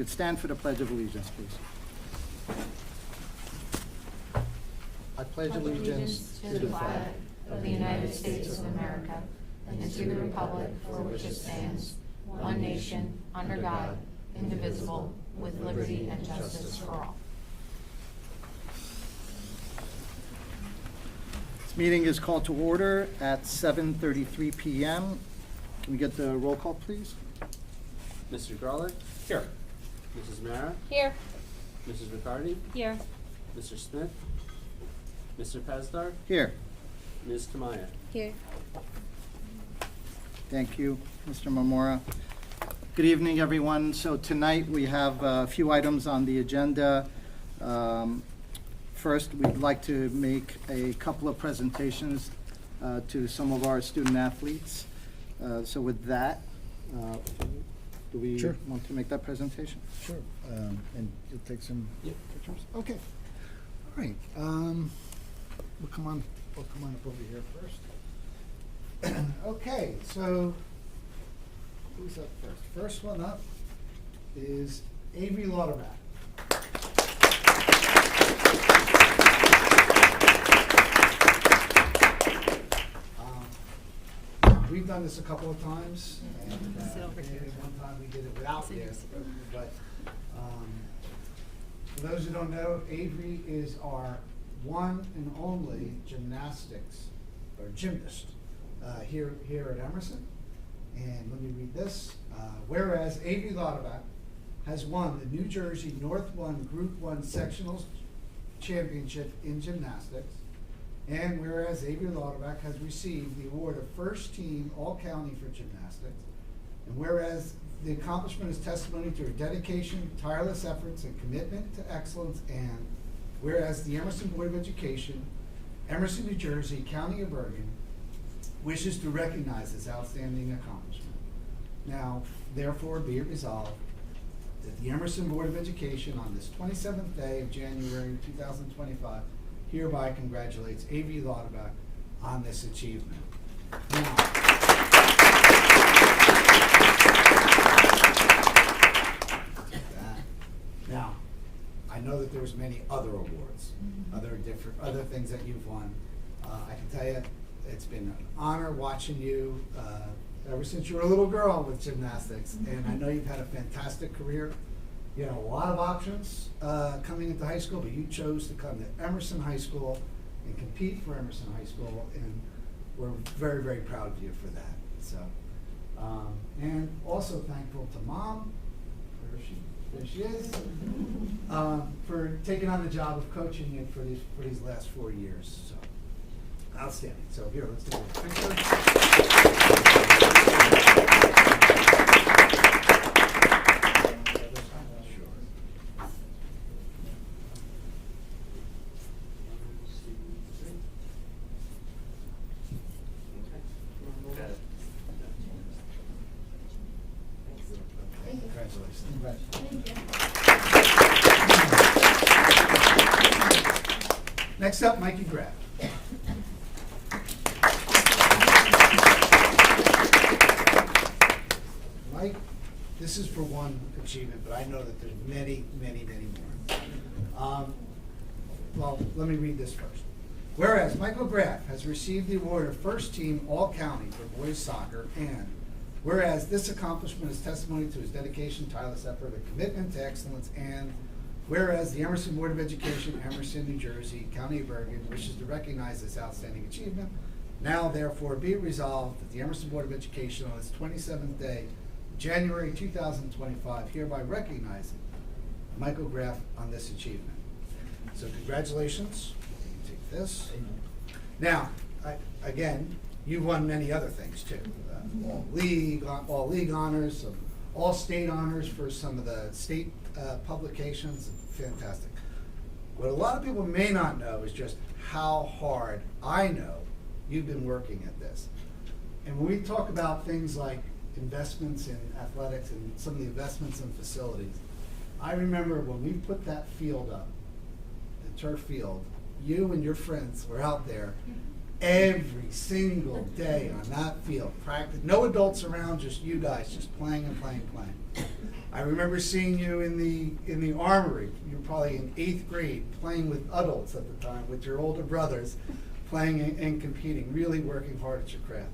could stand for the Pledge of Allegiance, please. I pledge allegiance to the flag of the United States of America and to the republic for which it stands, one nation, under God, indivisible, with liberty and justice for all. This meeting is called to order at 7:33 p.m. Can we get the roll call, please? Mr. Garlick? Here. Mrs. Mara? Here. Mrs. Riccardi? Here. Mr. Smith? Mr. Pasdar? Here. Ms. Tamaya? Here. Thank you, Mr. Mamora. Good evening, everyone. So tonight we have a few items on the agenda. First, we'd like to make a couple of presentations to some of our student athletes. So with that, do we Sure. want to make that presentation? Sure, and you'll take some pictures? Okay, all right, we'll come on up over here first. Okay, so, who's up first? First one up is Avery Lauterbach. We've done this a couple of times, and Sit over here. one time we did it without you, but for those who don't know, Avery is our one and only gymnastics, or gymnast, here at Emerson. And let me read this. Whereas Avery Lauterbach has won the New Jersey North 1 Group 1 Sectional Championship in gymnastics, and whereas Avery Lauterbach has received the award of First Team All-County for gymnastics, and whereas the accomplishment is testimony to her dedication, tireless efforts, and commitment to excellence, and whereas the Emerson Board of Education, Emerson, New Jersey, County of Bergen, wishes to recognize this outstanding accomplishment. Now, therefore, be it resolved that the Emerson Board of Education on this 27th day of January 2025 hereby congratulates Avery Lauterbach on this achievement. Now, I know that there's many other awards, other things that you've won. I can tell you, it's been an honor watching you ever since you were a little girl with gymnastics, and I know you've had a fantastic career. You had a lot of options coming into high school, but you chose to come to Emerson High School and compete for Emerson High School, and we're very, very proud of you for that. So, and also thankful to Mom, there she is, for taking on the job of coaching you for these last 4 years. So, outstanding. So here, let's take a picture. Next up, Mikey Graff. Mike, this is for one achievement, but I know that there's many, many, many more. Well, let me read this first. Whereas Michael Graff has received the award of First Team All-County for boys soccer, and whereas this accomplishment is testimony to his dedication, tireless effort, and commitment to excellence, and whereas the Emerson Board of Education, Emerson, New Jersey, County of Bergen, wishes to recognize this outstanding achievement, now therefore be it resolved that the Emerson Board of Education on its 27th day, January 2025, hereby recognizing Michael Graff on this achievement. So congratulations. You can take this. Now, again, you've won many other things too. All league honors, some all state honors for some of the state publications. Fantastic. What a lot of people may not know is just how hard I know you've been working at this. And when we talk about things like investments in athletics and some of the investments in facilities, I remember when we put that field up, the turf field, you and your friends were out there every single day on that field, practice. No adults around, just you guys, just playing and playing and playing. I remember seeing you in the armory. You were probably in 8th grade, playing with adults at the time, with your older brothers, playing and competing, really working hard at your craft.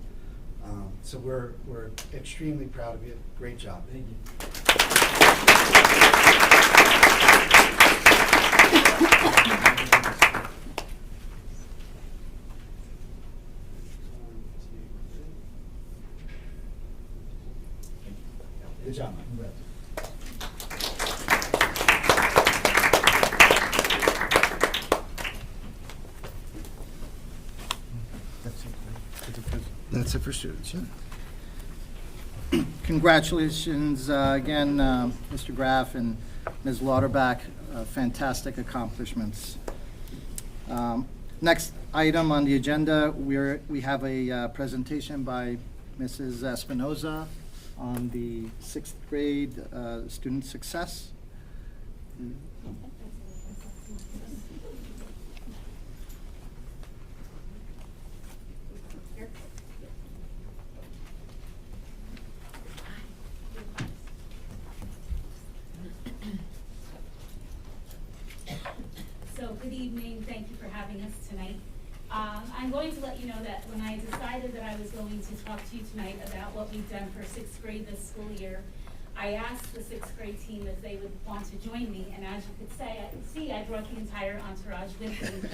So we're extremely proud of you. Great job. Thank you. Good job, Mike. That's it for students, yeah. Congratulations again, Mr. Graff and Ms. Lauterbach, fantastic accomplishments. Next item on the agenda, we have a presentation by Mrs. Espinoza on the 6th grade student success. So good evening, thank you for having us tonight. I'm going to let you know that when I decided that I was going to talk to you tonight about what we've done for 6th grade this school year, I asked the 6th grade team if they would want to join me, and as you could see, I brought the entire entourage with me.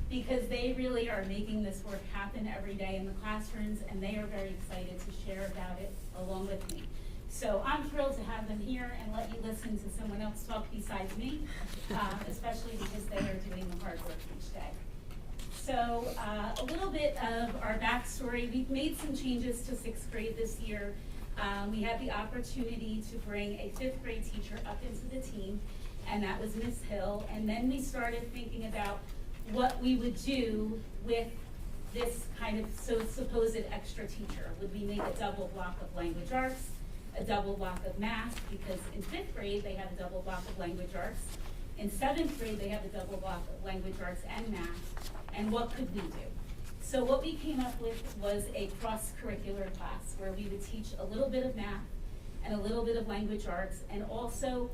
Because they really are making this work happen every day in the classrooms, and they are very excited to share about it along with me. So I'm thrilled to have them here and let you listen to someone else talk besides me, especially because they are doing the hard work each day. So a little bit of our backstory. We've made some changes to 6th grade this year. We had the opportunity to bring a 5th grade teacher up into the team, and that was Ms. Hill. And then we started thinking about what we would do with this kind of supposed extra teacher. Would we make a double block of language arts, a double block of math, because in 5th grade they have a double block of language arts. In 7th grade they have a double block of language arts and math. And what could we do? So what we came up with was a cross-curricular class where we would teach a little bit of math and a little bit of language arts, and also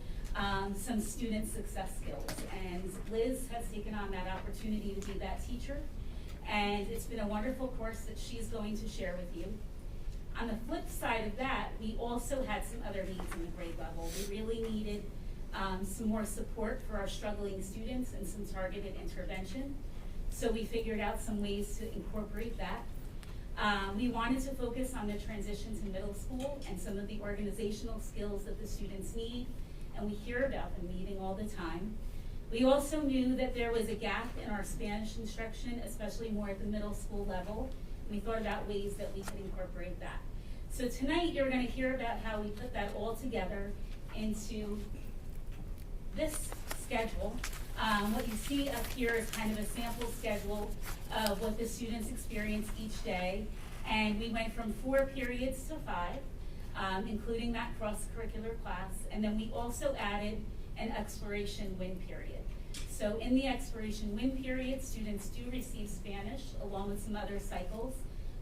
some student success skills. And Liz has taken on that opportunity to be that teacher. And it's been a wonderful course that she's going to share with you. On the flip side of that, we also had some other needs in the grade level. We really needed some more support for our struggling students and some targeted intervention. So we figured out some ways to incorporate that. We wanted to focus on the transition to middle school and some of the organizational skills that the students need, and we hear about them needing all the time. We also knew that there was a gap in our Spanish instruction, especially more at the middle school level. We thought about ways that we could incorporate that. So tonight you're going to hear about how we put that all together into this schedule. What you see up here is kind of a sample schedule of what the students experience each day. And we went from 4 periods to 5, including that cross-curricular class. And then we also added an exploration win period. So in the exploration win period, students do receive Spanish along with some other cycles.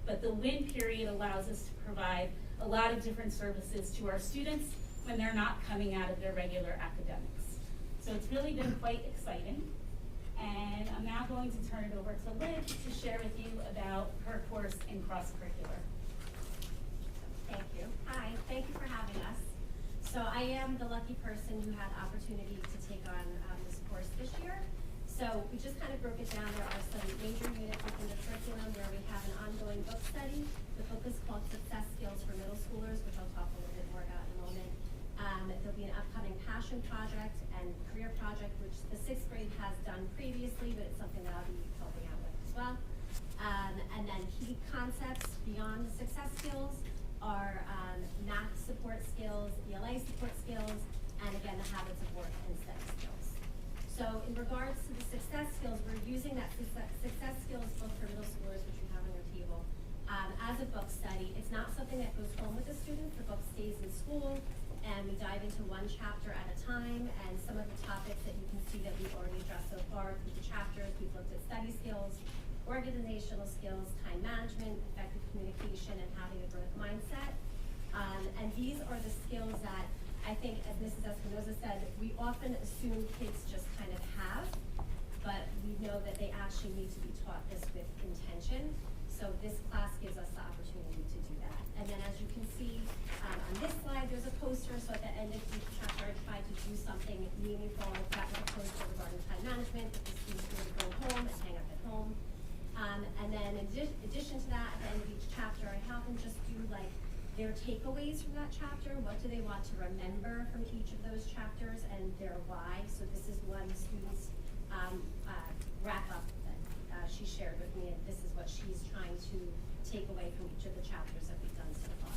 But the win period allows us to provide a lot of different services to our students when they're not coming out of their regular academics. So it's really been quite exciting. And I'm now going to turn it over to Liz to share with you about her course in cross-curricular. Thank you. Hi, thank you for having us. So I am the lucky person who had opportunity to take on this course this year. So we just kind of broke it down. There are some major units within the curriculum where we have an ongoing book study. The book is called Success Skills for Middle Schoolers, which I'll talk a little bit more about in a moment. There'll be an upcoming passion project and career project, which the 6th grade has done previously, but it's something that I'll be helping out with as well. And then key concepts beyond the success skills are math support skills, ELA support skills, and again, the habits of work and study skills. So in regards to the success skills, we're using that success skills book for middle schoolers, which you have on your table, as a book study. It's not something that goes home with the students. The book stays in school, and we dive into one chapter at a time. And some of the topics that you can see that we've already addressed so far through the chapters, we've looked at study skills, organizational skills, time management, effective communication, and having a growth mindset. And these are the skills that I think, as Mrs. Espinoza said, we often assume kids just kind of have, but we know that they actually need to be taught this with intention. So this class gives us the opportunity to do that. And then as you can see on this slide, there's a poster. So at the end of each chapter, I tried to do something meaningful. That was a poster regarding time management that the students would go home and hang up at home. And then in addition to that, at the end of each chapter, I have them just do like their takeaways from that chapter. What do they want to remember from each of those chapters and their why? So this is one student's wrap up that she shared with me, and this is what she's trying to take away from each of the chapters that we've done so far.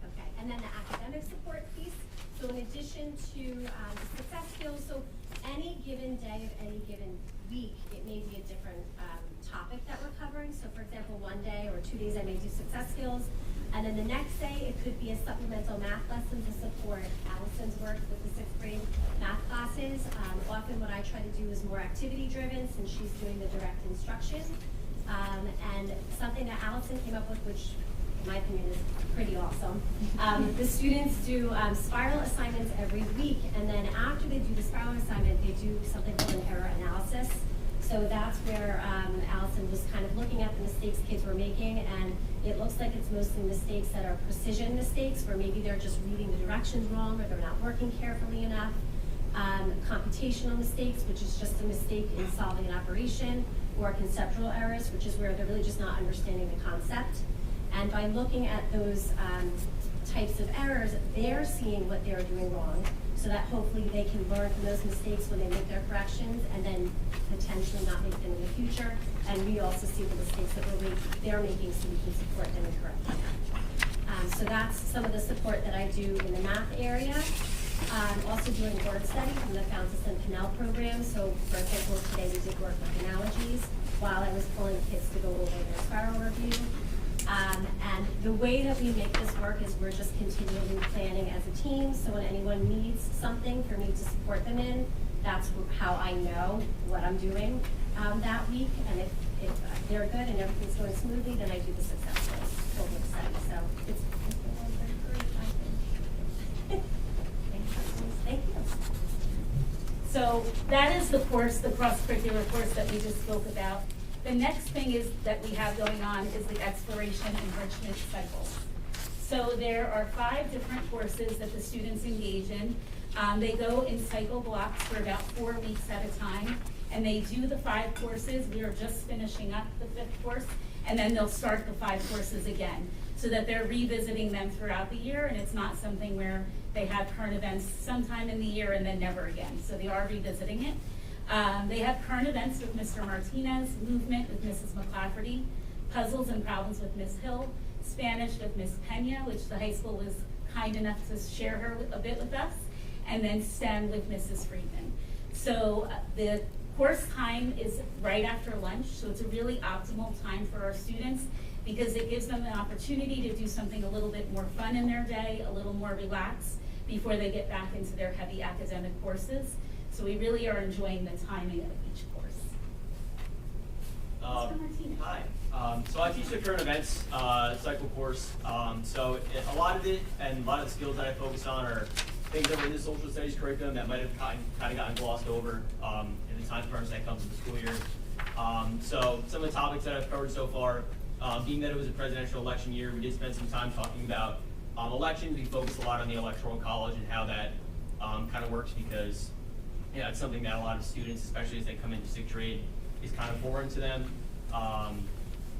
Okay, and then the academic support piece. So in addition to the success skills, so any given day of any given week, it may be a different topic that we're covering. So for example, one day or 2 days I may do success skills, and then the next day it could be a supplemental math lesson to support Allison's work with the 6th grade math classes. Often what I try to do is more activity driven since she's doing the direct instruction. And something that Allison came up with, which in my opinion is pretty awesome. The students do spiral assignments every week, and then after they do the spiral assignment, they do something called an error analysis. So that's where Allison was kind of looking at the mistakes kids were making, and it looks like it's mostly mistakes that are precision mistakes, where maybe they're just reading the directions wrong or they're not working carefully enough. Computational mistakes, which is just a mistake in solving an operation, or conceptual errors, which is where they're really just not understanding the concept. And by looking at those types of errors, they're seeing what they're doing wrong, so that hopefully they can learn from those mistakes when they make their corrections, and then potentially not make them in the future. And we also see the mistakes that they're making, so we can support them and correct them. So that's some of the support that I do in the math area. Also doing word study from the Fountas and Pinnell program. So for example, today we did work with analogies while I was pulling kids to go over their spiral review. And the way that we make this work is we're just continually planning as a team. So when anyone needs something for me to support them in, that's how I know what I'm doing that week. And if they're good and everything's going smoothly, then I do the successful program study. So it's been one great, I think. Thank you. So that is the course, the cross-curricular course that we just spoke about. The next thing is that we have going on is the exploration enrichment cycles. So there are 5 different courses that the students engage in. They go in cycle blocks for about 4 weeks at a time, and they do the 5 courses. We are just finishing up the 5th course, and then they'll start the 5 courses again, so that they're revisiting them throughout the year, and it's not something where they have current events sometime in the year and then never again. So they are revisiting it. They have current events with Mr. Martinez, movement with Mrs. McClafferty, puzzles and problems with Ms. Hill, Spanish with Ms. Pena, which the high school was kind enough to share her a bit with us, and then STEM with Mrs. Friedman. So the course time is right after lunch, so it's a really optimal time for our students because it gives them an opportunity to do something a little bit more fun in their day, a little more relaxed before they get back into their heavy academic courses. So we really are enjoying the timing of each course. Mr. Martinez. Hi. So I teach the current events cycle course. So a lot of it and a lot of the skills that I focus on are things that were in the social studies curriculum that might have kind of gotten glossed over in the time frame that comes with the school year. So some of the topics that I've covered so far, being that it was a presidential election year, we did spend some time talking about elections. We focused a lot on the electoral college and how that kind of works because it's something that a lot of students, especially as they come into 6th grade, is kind of foreign to them.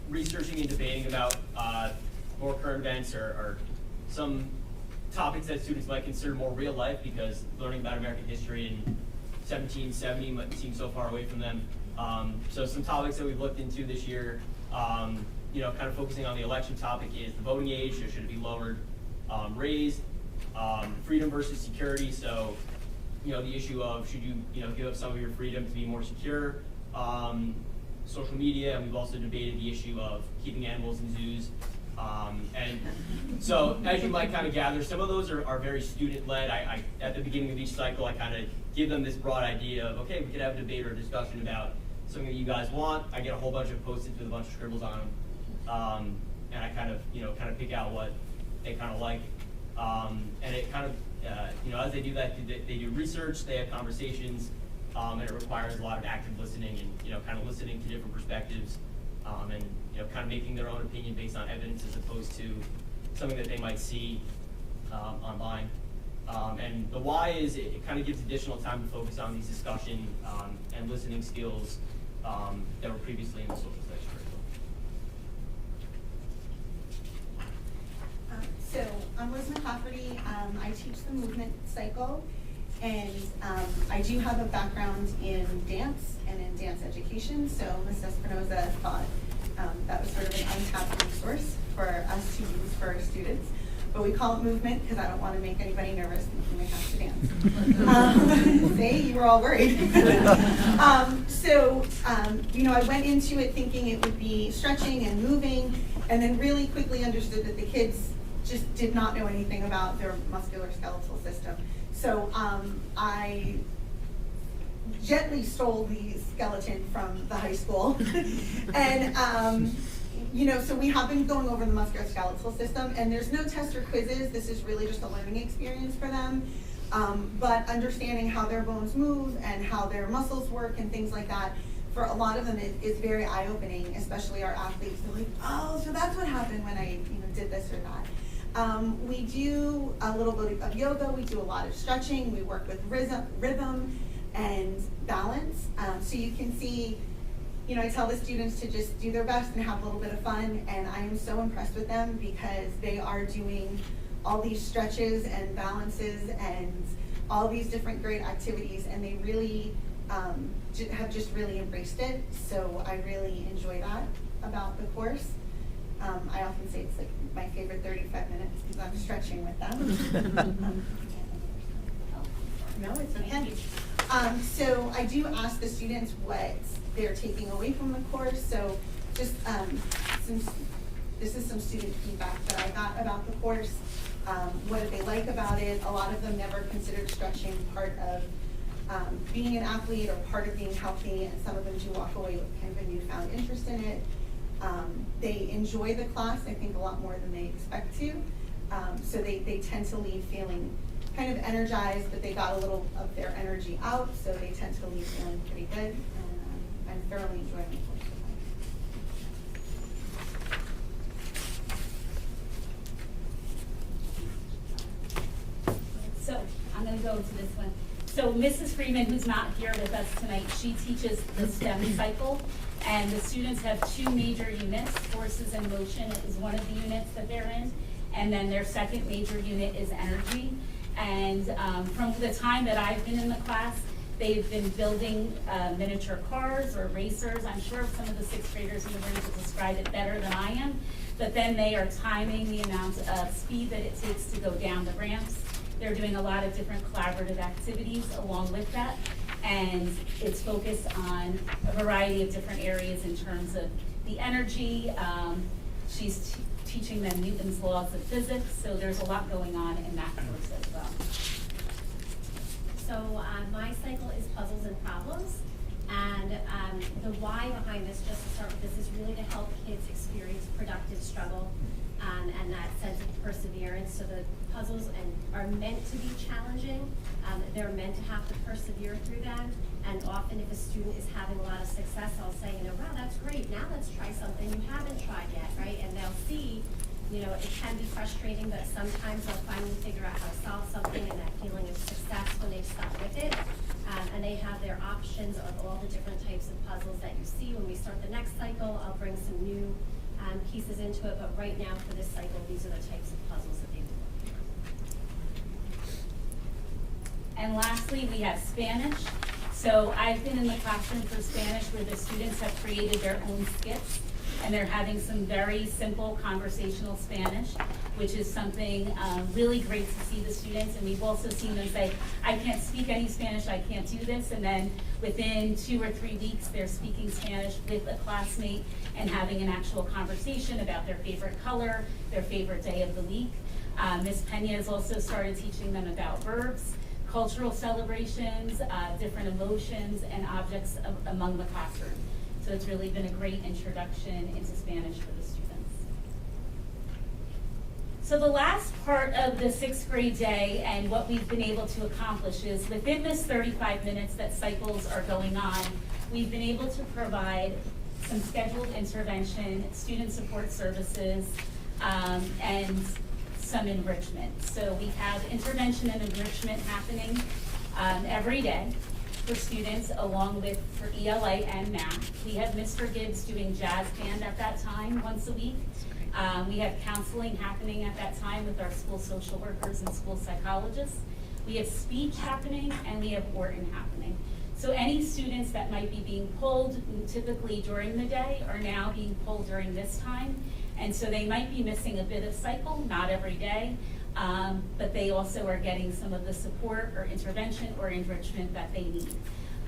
Researching and debating about more current events or some topics that students might consider more real life because learning about American history in 1770 might seem so far away from them. So some topics that we've looked into this year, kind of focusing on the election topic is the voting age, so should it be lowered, raised, freedom versus security, so the issue of should you give up some of your freedom to be more secure, social media, and we've also debated the issue of keeping animals in zoos. And so as you might kind of gather, some of those are very student-led. I at the beginning of each cycle, I kind of give them this broad idea of, okay, we could have a debate or a discussion about something that you guys want. I get a whole bunch of post-its with a bunch of scribbles on them. and I kind of pick out what they kind of like. And it kind of, as they do that, they do research, they have conversations, and it requires a lot of active listening and, kind of listening to different perspectives, and, kind of making their own opinion based on evidence as opposed to something that they might see online. And the why is it kind of gives additional time to focus on these discussion and listening skills that were previously in the social studies curriculum. So I'm Liz McCafferty. I teach the movement cycle, and I do have a background in dance and in dance education. So Ms. Espinoza thought that was sort of an untapped resource for us to use for our students. But we call it movement because I don't want to make anybody nervous thinking they have to dance. Say, you were all worried. I went into it thinking it would be stretching and moving, and then really quickly understood that the kids just did not know anything about their musculoskeletal system. So I gently stole the skeleton from the high school. And so we have been going over the musculoskeletal system, and there's no test or quizzes. This is really just a learning experience for them. But understanding how their bones move and how their muscles work and things like that, for a lot of them is very eye-opening, especially our athletes. They're like, oh, so that's what happened when I did this or that. We do a little bit of yoga. We do a lot of stretching. We work with rhythm and balance. So you can see, I tell the students to just do their best and have a little bit of fun, and I am so impressed with them because they are doing all these stretches and balances and all these different great activities, and they really have just really embraced it. So I really enjoy that about the course. I often say it's like my favorite 35 minutes because I'm stretching with them. No, it's okay. So I do ask the students what they're taking away from the course. So just this is some student feedback that I got about the course. What did they like about it? A lot of them never considered stretching part of being an athlete or part of being healthy, and some of them do walk away with kind of a newfound interest in it. They enjoy the class, I think, a lot more than they expect to. So they tend to leave feeling kind of energized, but they got a little of their energy out, so they tend to leave feeling pretty good. And I'm thoroughly enjoying the course. So I'm going to go to this one. So Mrs. Freeman, who's not here with us tonight, she teaches the STEM cycle, and the students have two major units. Forces and motion is one of the units that they're in, and then their second major unit is energy. And from the time that I've been in the class, they've been building miniature cars or racers. I'm sure some of the sixth graders in the room will describe it better than I am. But then they are timing the amount of speed that it takes to go down the ramps. They're doing a lot of different collaborative activities along with that. And it's focused on a variety of different areas in terms of the energy. She's teaching them Newton's laws of physics, so there's a lot going on in that course as well. So my cycle is puzzles and problems, and the why behind this, just to start with, this is really to help kids experience productive struggle and that sense of perseverance. So the puzzles are meant to be challenging. They're meant to have to persevere through them. And often if a student is having a lot of success, I'll say, wow, that's great. Now let's try something you haven't tried yet, right? And they'll see, it can be frustrating, but sometimes they'll finally figure out how to solve something, and that feeling of success when they've stuck with it. And they have their options of all the different types of puzzles that you see. When we start the next cycle, I'll bring some new pieces into it, but right now for this cycle, these are the types of puzzles that they do. And lastly, we have Spanish. So I've been in the classroom for Spanish where the students have created their own skits, and they're having some very simple conversational Spanish, which is something really great to see the students. And we've also seen them say, I can't speak any Spanish, I can't do this. And then within 2 or 3 weeks, they're speaking Spanish with a classmate and having an actual conversation about their favorite color, their favorite day of the week. Ms. Pena has also started teaching them about verbs, cultural celebrations, different emotions, and objects among the classroom. So it's really been a great introduction into Spanish for the students. So the last part of the sixth grade day and what we've been able to accomplish is within this 35 minutes that cycles are going on, we've been able to provide some scheduled intervention, student support services, and some enrichment. So we have intervention and enrichment happening every day for students, along with for ELA and math. We have Mr. Gibbs doing jazz band at that time once a week. We have counseling happening at that time with our school social workers and school psychologists. We have speech happening, and we have Wharton happening. So any students that might be being pulled typically during the day are now being pulled during this time. And so they might be missing a bit of cycle, not every day, but they also are getting some of the support or intervention or enrichment that they need.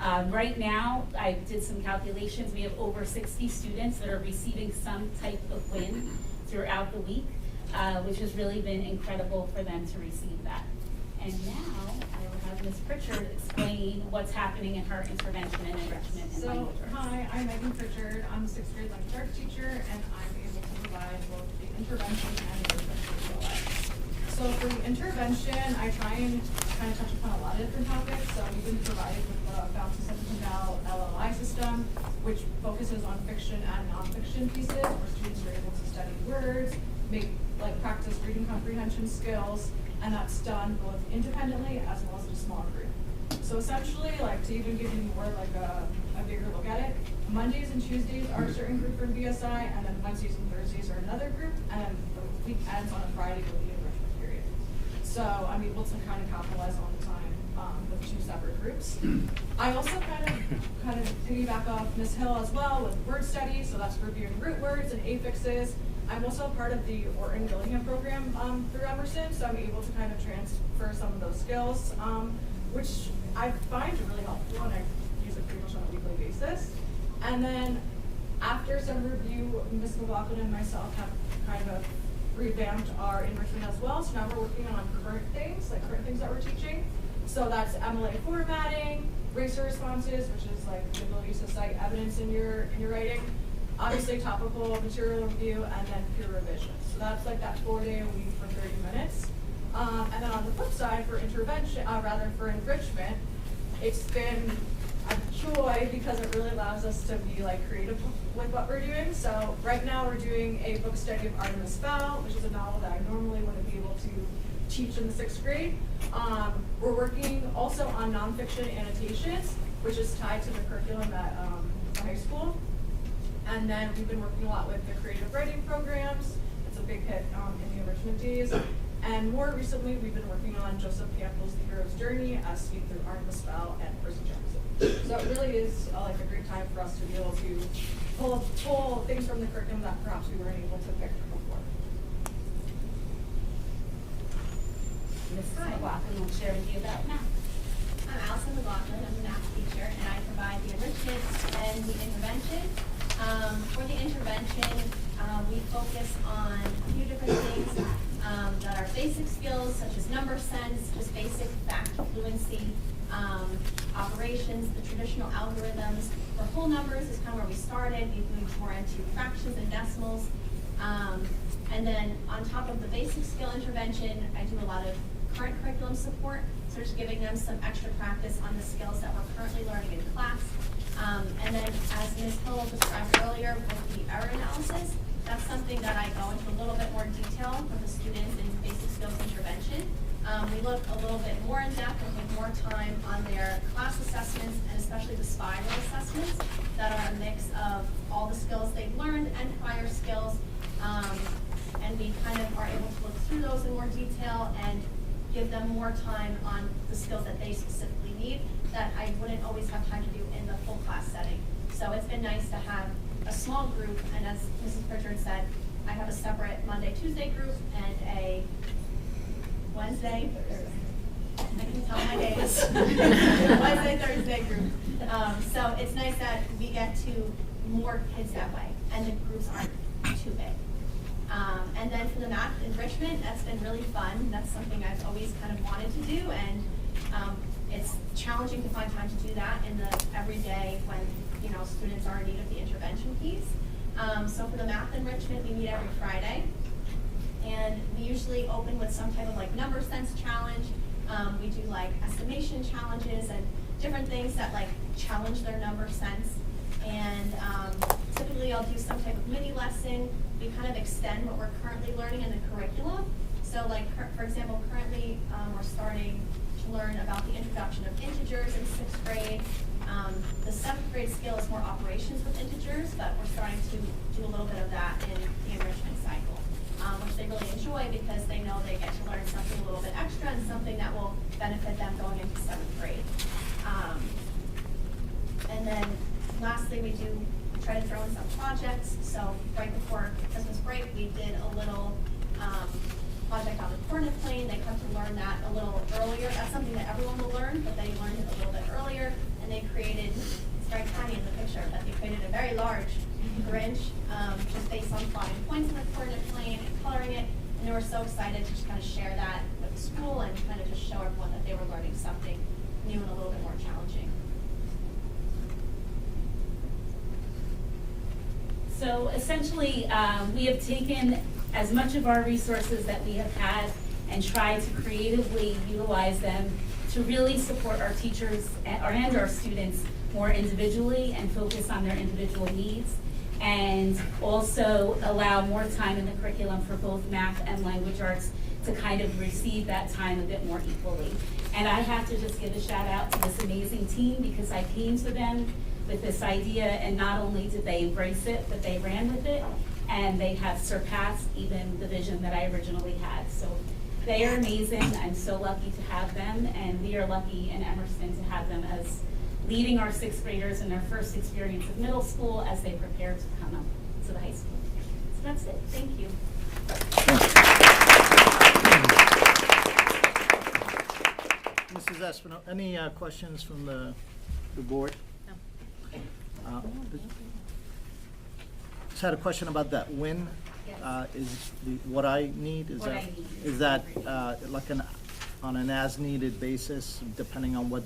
Right now, I did some calculations. We have over 60 students that are receiving some type of win throughout the week, which has really been incredible for them to receive that. And now I will have Ms. Pritchard explain what's happening in her intervention and enrichment and language arts. Hi, I'm Megan Pritchard. I'm a sixth grade language arts teacher, and I'm able to provide both the intervention and enrichment for ELA. So for the intervention, I try and kind of touch upon a lot of different topics. So we've been provided with the Bounce to Central LLI system, which focuses on fiction and nonfiction pieces, where students are able to study words, practice reading comprehension skills, and that's done both independently as well as in a small group. So essentially, to even give you more a bigger look at it, Mondays and Tuesdays are a certain group from BSI, and then Wednesdays and Thursdays are another group, and then the week ends on a Friday with the enrichment period. So I'm able to kind of capitalize on the time with two separate groups. I also kind of piggyback off Ms. Hill as well with word study, so that's reviewing root words and affixes. I'm also part of the Orton Gillingham program through Emerson, so I'm able to kind of transfer some of those skills, which I find really helpful, and I use it pretty much on a weekly basis. And then after some review, Ms. McLaughlin and myself have kind of revamped our enrichment as well. So now we're working on current things that we're teaching. So that's MLA formatting, racer responses, which is the ability to cite evidence in your writing. Obviously topical material review, and then peer revision. So that's that 4-day a week for 30 minutes. And then on the flip side for for enrichment, it's been a joy because it really allows us to be creative with what we're doing. So right now we're doing a book study of Artemis Fowl, which is a novel that I normally wouldn't be able to teach in the 6th grade. We're working also on nonfiction annotations, which is tied to the curriculum at the high school. And then we've been working a lot with the creative writing programs. It's a big hit in the enrichment days. And more recently, we've been working on Joseph Campbell's The Hero's Journey as seen through Artemis Fowl and Percy Jackson. So it really is a great time for us to be able to pull things from the curriculum that perhaps we weren't able to pick before. Ms. McLaughlin will share with you about math. I'm Allison McLaughlin. I'm a math teacher, and I provide the enrichment and the intervention. For the intervention, we focus on a few different things that are basic skills, such as number sense, just basic fact fluency, operations, the traditional algorithms. For whole numbers is kind of where we started. We've moved more into fractions and decimals. And then on top of the basic skill intervention, I do a lot of current curriculum support, so just giving them some extra practice on the skills that we're currently learning in class. And then, as Ms. Hill described earlier, with the error analysis, that's something that I go into a little bit more detail with the students in basic skills intervention. We look a little bit more in depth and take more time on their class assessments, and especially the spiral assessments that are a mix of all the skills they've learned and prior skills. And we kind of are able to look through those in more detail and give them more time on the skills that they specifically need that I wouldn't always have time to do in the full class setting. So it's been nice to have a small group, and as Mrs. Pritchard said, I have a separate Monday, Tuesday group and a Wednesday, Thursday. I can tell my days. Wednesday, Thursday group. So it's nice that we get to more kids that way, and the groups aren't too big. And then for the math enrichment, that's been really fun. That's something I've always kind of wanted to do, and it's challenging to find time to do that in the everyday when students are in need of the intervention piece. So for the math enrichment, we meet every Friday. And we usually open with some type of like number sense challenge. We do like estimation challenges and different things that like challenge their number sense. And typically I'll do some type of mini lesson. We kind of extend what we're currently learning in the curriculum. So like, for example, currently we're starting to learn about the introduction of integers in 6th grade. The 7th grade skill is more operations with integers, but we're starting to do a little bit of that in the enrichment cycle, which they really enjoy because they know they get to learn something a little bit extra and something that will benefit them going into 7th grade. And then lastly, we do try to throw in some projects. So right before Christmas break, we did a little project on the coordinate plane. They come to learn that a little earlier. That's something that everyone will learn, but they learned it a little bit earlier. And they created, it's very tiny in the picture, but they created a very large Grinch just based on plotting points in the coordinate plane and coloring it. And they were so excited to just kind of share that with the school and kind of just show everyone that they were learning something new and a little bit more challenging. So essentially, we have taken as much of our resources that we have had and tried to creatively utilize them to really support our teachers and our students more individually and focus on their individual needs, and also allow more time in the curriculum for both math and language arts to kind of receive that time a bit more equally. And I have to just give a shout out to this amazing team because I came to them with this idea, and not only did they embrace it, but they ran with it, and they have surpassed even the vision that I originally had. So they are amazing. I'm so lucky to have them, and we are lucky in Emerson to have them as leading our 6th graders in their first experience of middle school as they prepare to come up to the high school. So that's it. Thank you. Mrs. Espino, any questions from the board? No. Just had a question about that. When Yes. is what I need? What I need. Is that like on an as-needed basis, depending on what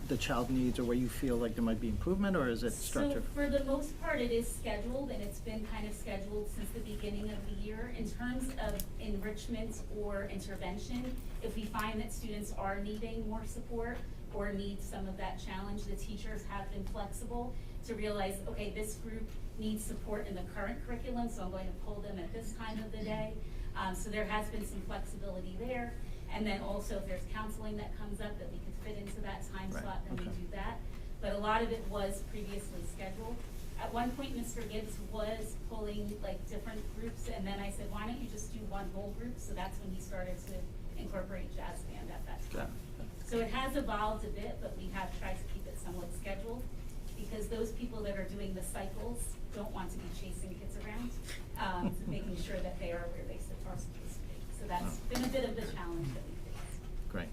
the child needs or where you feel like there might be improvement, or is it structured? So for the most part, it is scheduled, and it's been kind of scheduled since the beginning of the year. In terms of enrichment or intervention, if we find that students are needing more support or need some of that challenge, the teachers have been flexible to realize, okay, this group needs support in the current curriculum, so I'm going to pull them at this time of the day. So there has been some flexibility there. And then also if there's counseling that comes up that we could fit into that time Right, slot, then we okay. do that. But a lot of it was previously scheduled. At one point, Mr. Gibbs was pulling like different groups, and then I said, why don't you just do one whole group? So that's when he started to incorporate jazz band at that time. So it has evolved a bit, but we have tried to keep it somewhat scheduled, because those people that are doing the cycles don't want to be chasing kids around, making sure that they are where they are supposed to be. So that's been a bit of the challenge that we face. Great.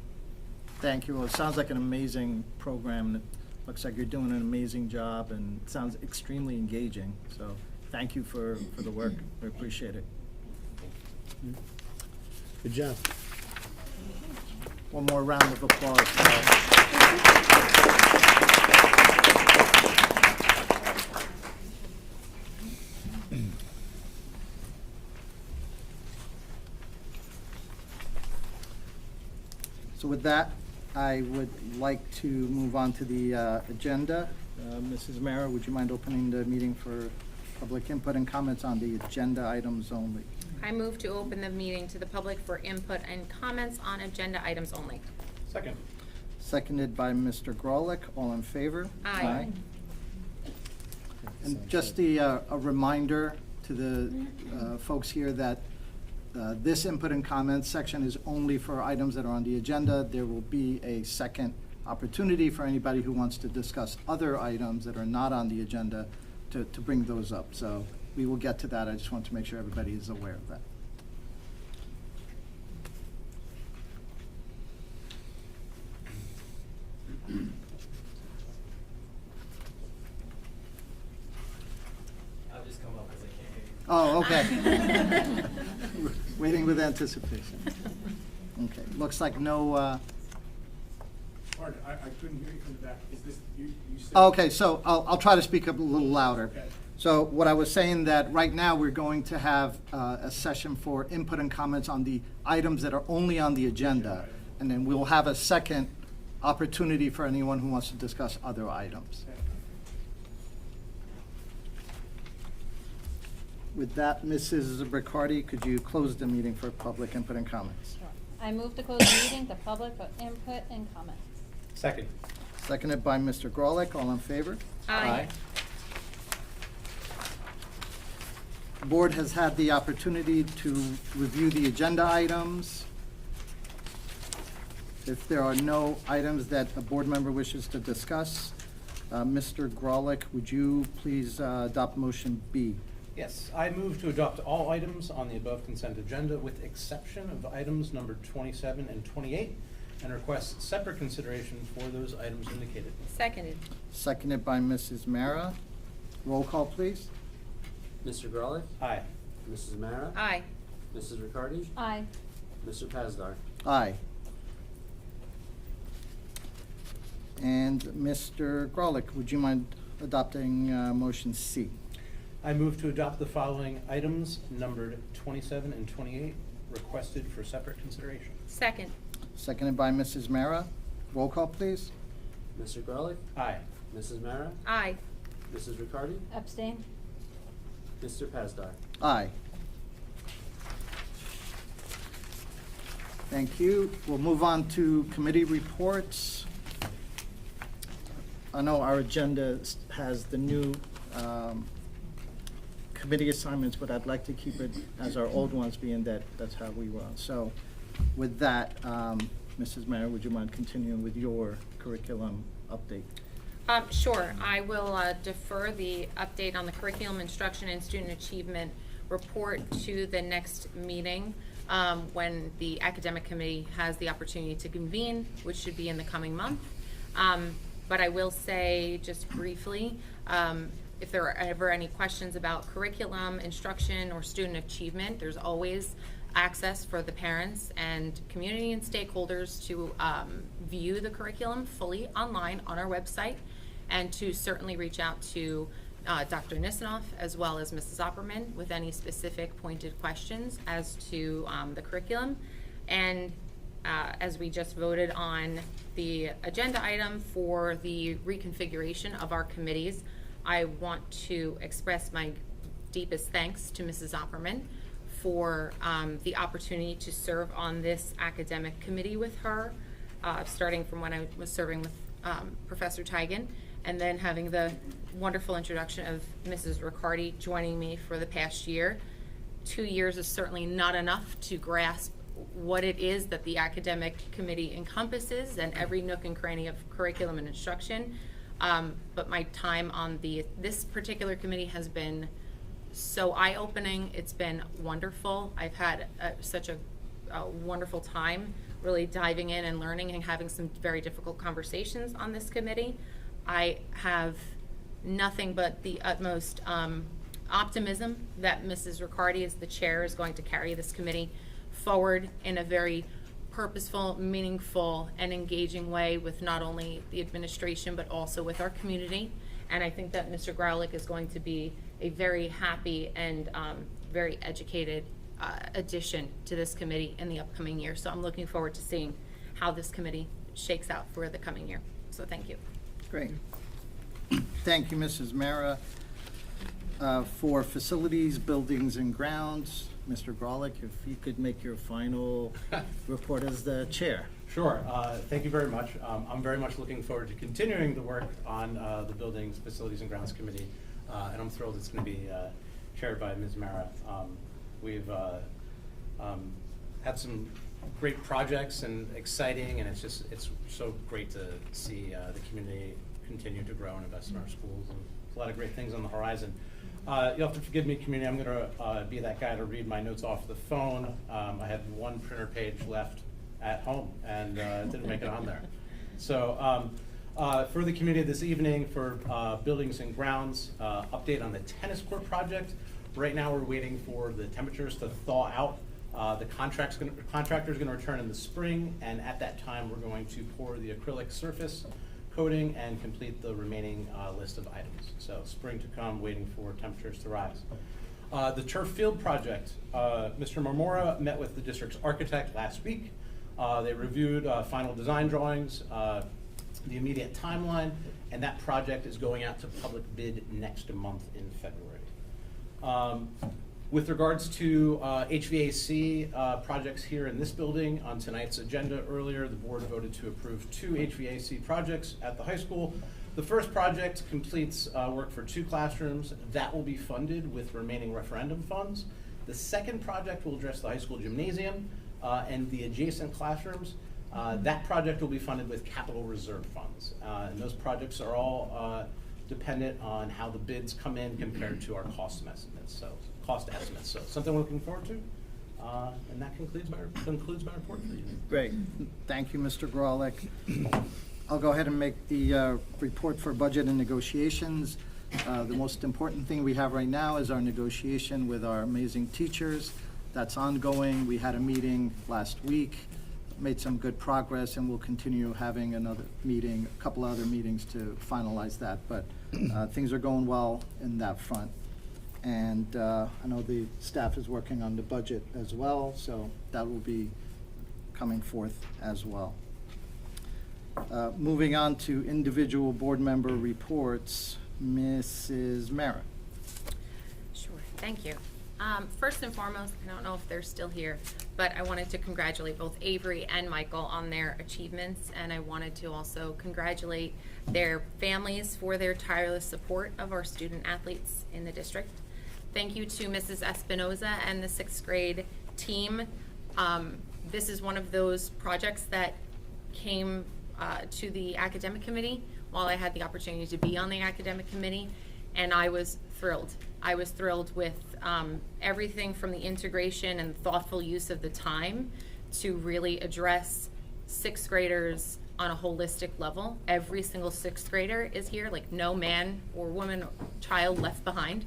Thank you. Well, it sounds like an amazing program. It looks like you're doing an amazing job, and it sounds extremely engaging. So thank you for the work. We appreciate it. Good job. One more round of applause. So with that, I would like to move on to the agenda. Mrs. Mara, would you mind opening the meeting for public input and comments on the agenda items only? I move to open the meeting to the public for input and comments on agenda items only. Second. Seconded by Mr. Grolick. All in favor? Aye. And just a reminder to the folks here that this input and comments section is only for items that are on the agenda. There will be a second opportunity for anybody who wants to discuss other items that are not on the agenda to bring those up. So we will get to that. I just want to make sure everybody is aware of that. I'll just come up because I can't hear you. Oh, okay. Waiting with anticipation. Okay, looks like no, Pardon, I couldn't hear you from the back. Is this, you said? okay, so I'll try to speak up a little louder. Okay. So what I was saying that right now, we're going to have a session for input and comments on the items that are only on the agenda. And then we'll have a second opportunity for anyone who wants to discuss other items. With that, Mrs. Riccardi, could you close the meeting for public input and comments? Sure. I move to close the meeting to public input and comments. Second. Seconded by Mr. Grolick. All in favor? Aye. The board has had the opportunity to review the agenda items. If there are no items that a board member wishes to discuss, Mr. Grolick, would you please adopt motion B? Yes, I move to adopt all items on the above consent agenda with exception of items numbered 27 and 28 and request separate consideration for those items indicated. Seconded. Seconded by Mrs. Mara. Roll call, please. Mr. Grolick? Aye. Mrs. Mara? Aye. Mrs. Riccardi? Aye. Mr. Pazdar? Aye. And Mr. Grolick, would you mind adopting motion C? I move to adopt the following items numbered 27 and 28 requested for separate consideration. Second. Seconded by Mrs. Mara. Roll call, please. Mr. Grolick? Aye. Mrs. Mara? Aye. Mrs. Riccardi? Abstain. Mr. Pazdar? Aye. Thank you. We'll move on to committee reports. I know our agenda has the new committee assignments, but I'd like to keep it as our old ones, being that that's how we run. So with that, Mrs. Mayor, would you mind continuing with your curriculum update? Sure. I will defer the update on the curriculum instruction and student achievement report to the next meeting when the academic committee has the opportunity to convene, which should be in the coming month. But I will say just briefly, if there are ever any questions about curriculum, instruction, or student achievement, there's always access for the parents and community and stakeholders to view the curriculum fully online on our website, and to certainly reach out to Dr. Nisanoff as well as Mrs. Opperman with any specific pointed questions as to the curriculum. And as we just voted on the agenda item for the reconfiguration of our committees, I want to express my deepest thanks to Mrs. Opperman for the opportunity to serve on this academic committee with her, starting from when I was serving with Professor Tigan, and then having the wonderful introduction of Mrs. Riccardi joining me for the past year. 2 years is certainly not enough to grasp what it is that the academic committee encompasses and every nook and cranny of curriculum and instruction. But my time on this particular committee has been so eye-opening. It's been wonderful. I've had such a wonderful time really diving in and learning and having some very difficult conversations on this committee. I have nothing but the utmost optimism that Mrs. Riccardi, as the chair, is going to carry this committee forward in a very purposeful, meaningful, and engaging way with not only the administration but also with our community. And I think that Mr. Grolick is going to be a very happy and very educated addition to this committee in the upcoming year. So I'm looking forward to seeing how this committee shakes out for the coming year. So thank you. Great. Thank you, Mrs. Mara. For facilities, buildings, and grounds, Mr. Grolick, if you could make your final report as the chair. Sure. Thank you very much. I'm very much looking forward to continuing the work on the Buildings, Facilities, and Grounds Committee, and I'm thrilled it's going to be chaired by Ms. Mara. We've had some great projects and exciting, and it's so great to see the community continue to grow and invest in our schools, and a lot of great things on the horizon. You'll have to forgive me, community, I'm going to be that guy to read my notes off the phone. I had one printer page left at home and didn't make it on there. So for the community this evening, for buildings and grounds, update on the tennis court project. Right now we're waiting for the temperatures to thaw out. The contractor's going to return in the spring, and at that time we're going to pour the acrylic surface coating and complete the remaining list of items. So spring to come, waiting for temperatures to rise. The turf field project, Mr. Marmora met with the district's architect last week. They reviewed final design drawings, the immediate timeline, and that project is going out to public bid next month in February. With regards to HVAC projects here in this building, on tonight's agenda earlier, the board voted to approve 2 HVAC projects at the high school. The first project completes work for 2 classrooms. That will be funded with remaining referendum funds. The second project will address the high school gymnasium and the adjacent classrooms. That project will be funded with capital reserve funds. And those projects are all dependent on how the bids come in compared to our cost estimates. So something we're looking forward to. And that concludes my report for you. Great. Thank you, Mr. Grolick. I'll go ahead and make the report for budget and negotiations. The most important thing we have right now is our negotiation with our amazing teachers. That's ongoing. We had a meeting last week, made some good progress, and we'll continue having another meeting, a couple other meetings to finalize that. But things are going well in that front. And I know the staff is working on the budget as well, so that will be coming forth as well. Moving on to individual board member reports, Mrs. Mara. Sure, thank you. First and foremost, I don't know if they're still here, but I wanted to congratulate both Avery and Michael on their achievements, and I wanted to also congratulate their families for their tireless support of our student athletes in the district. Thank you to Mrs. Espinoza and the 6th grade team. This is one of those projects that came to the academic committee while I had the opportunity to be on the academic committee, and I was thrilled. I was thrilled with everything from the integration and thoughtful use of the time to really address 6th graders on a holistic level. Every single 6th grader is here, like no man or woman or child left behind.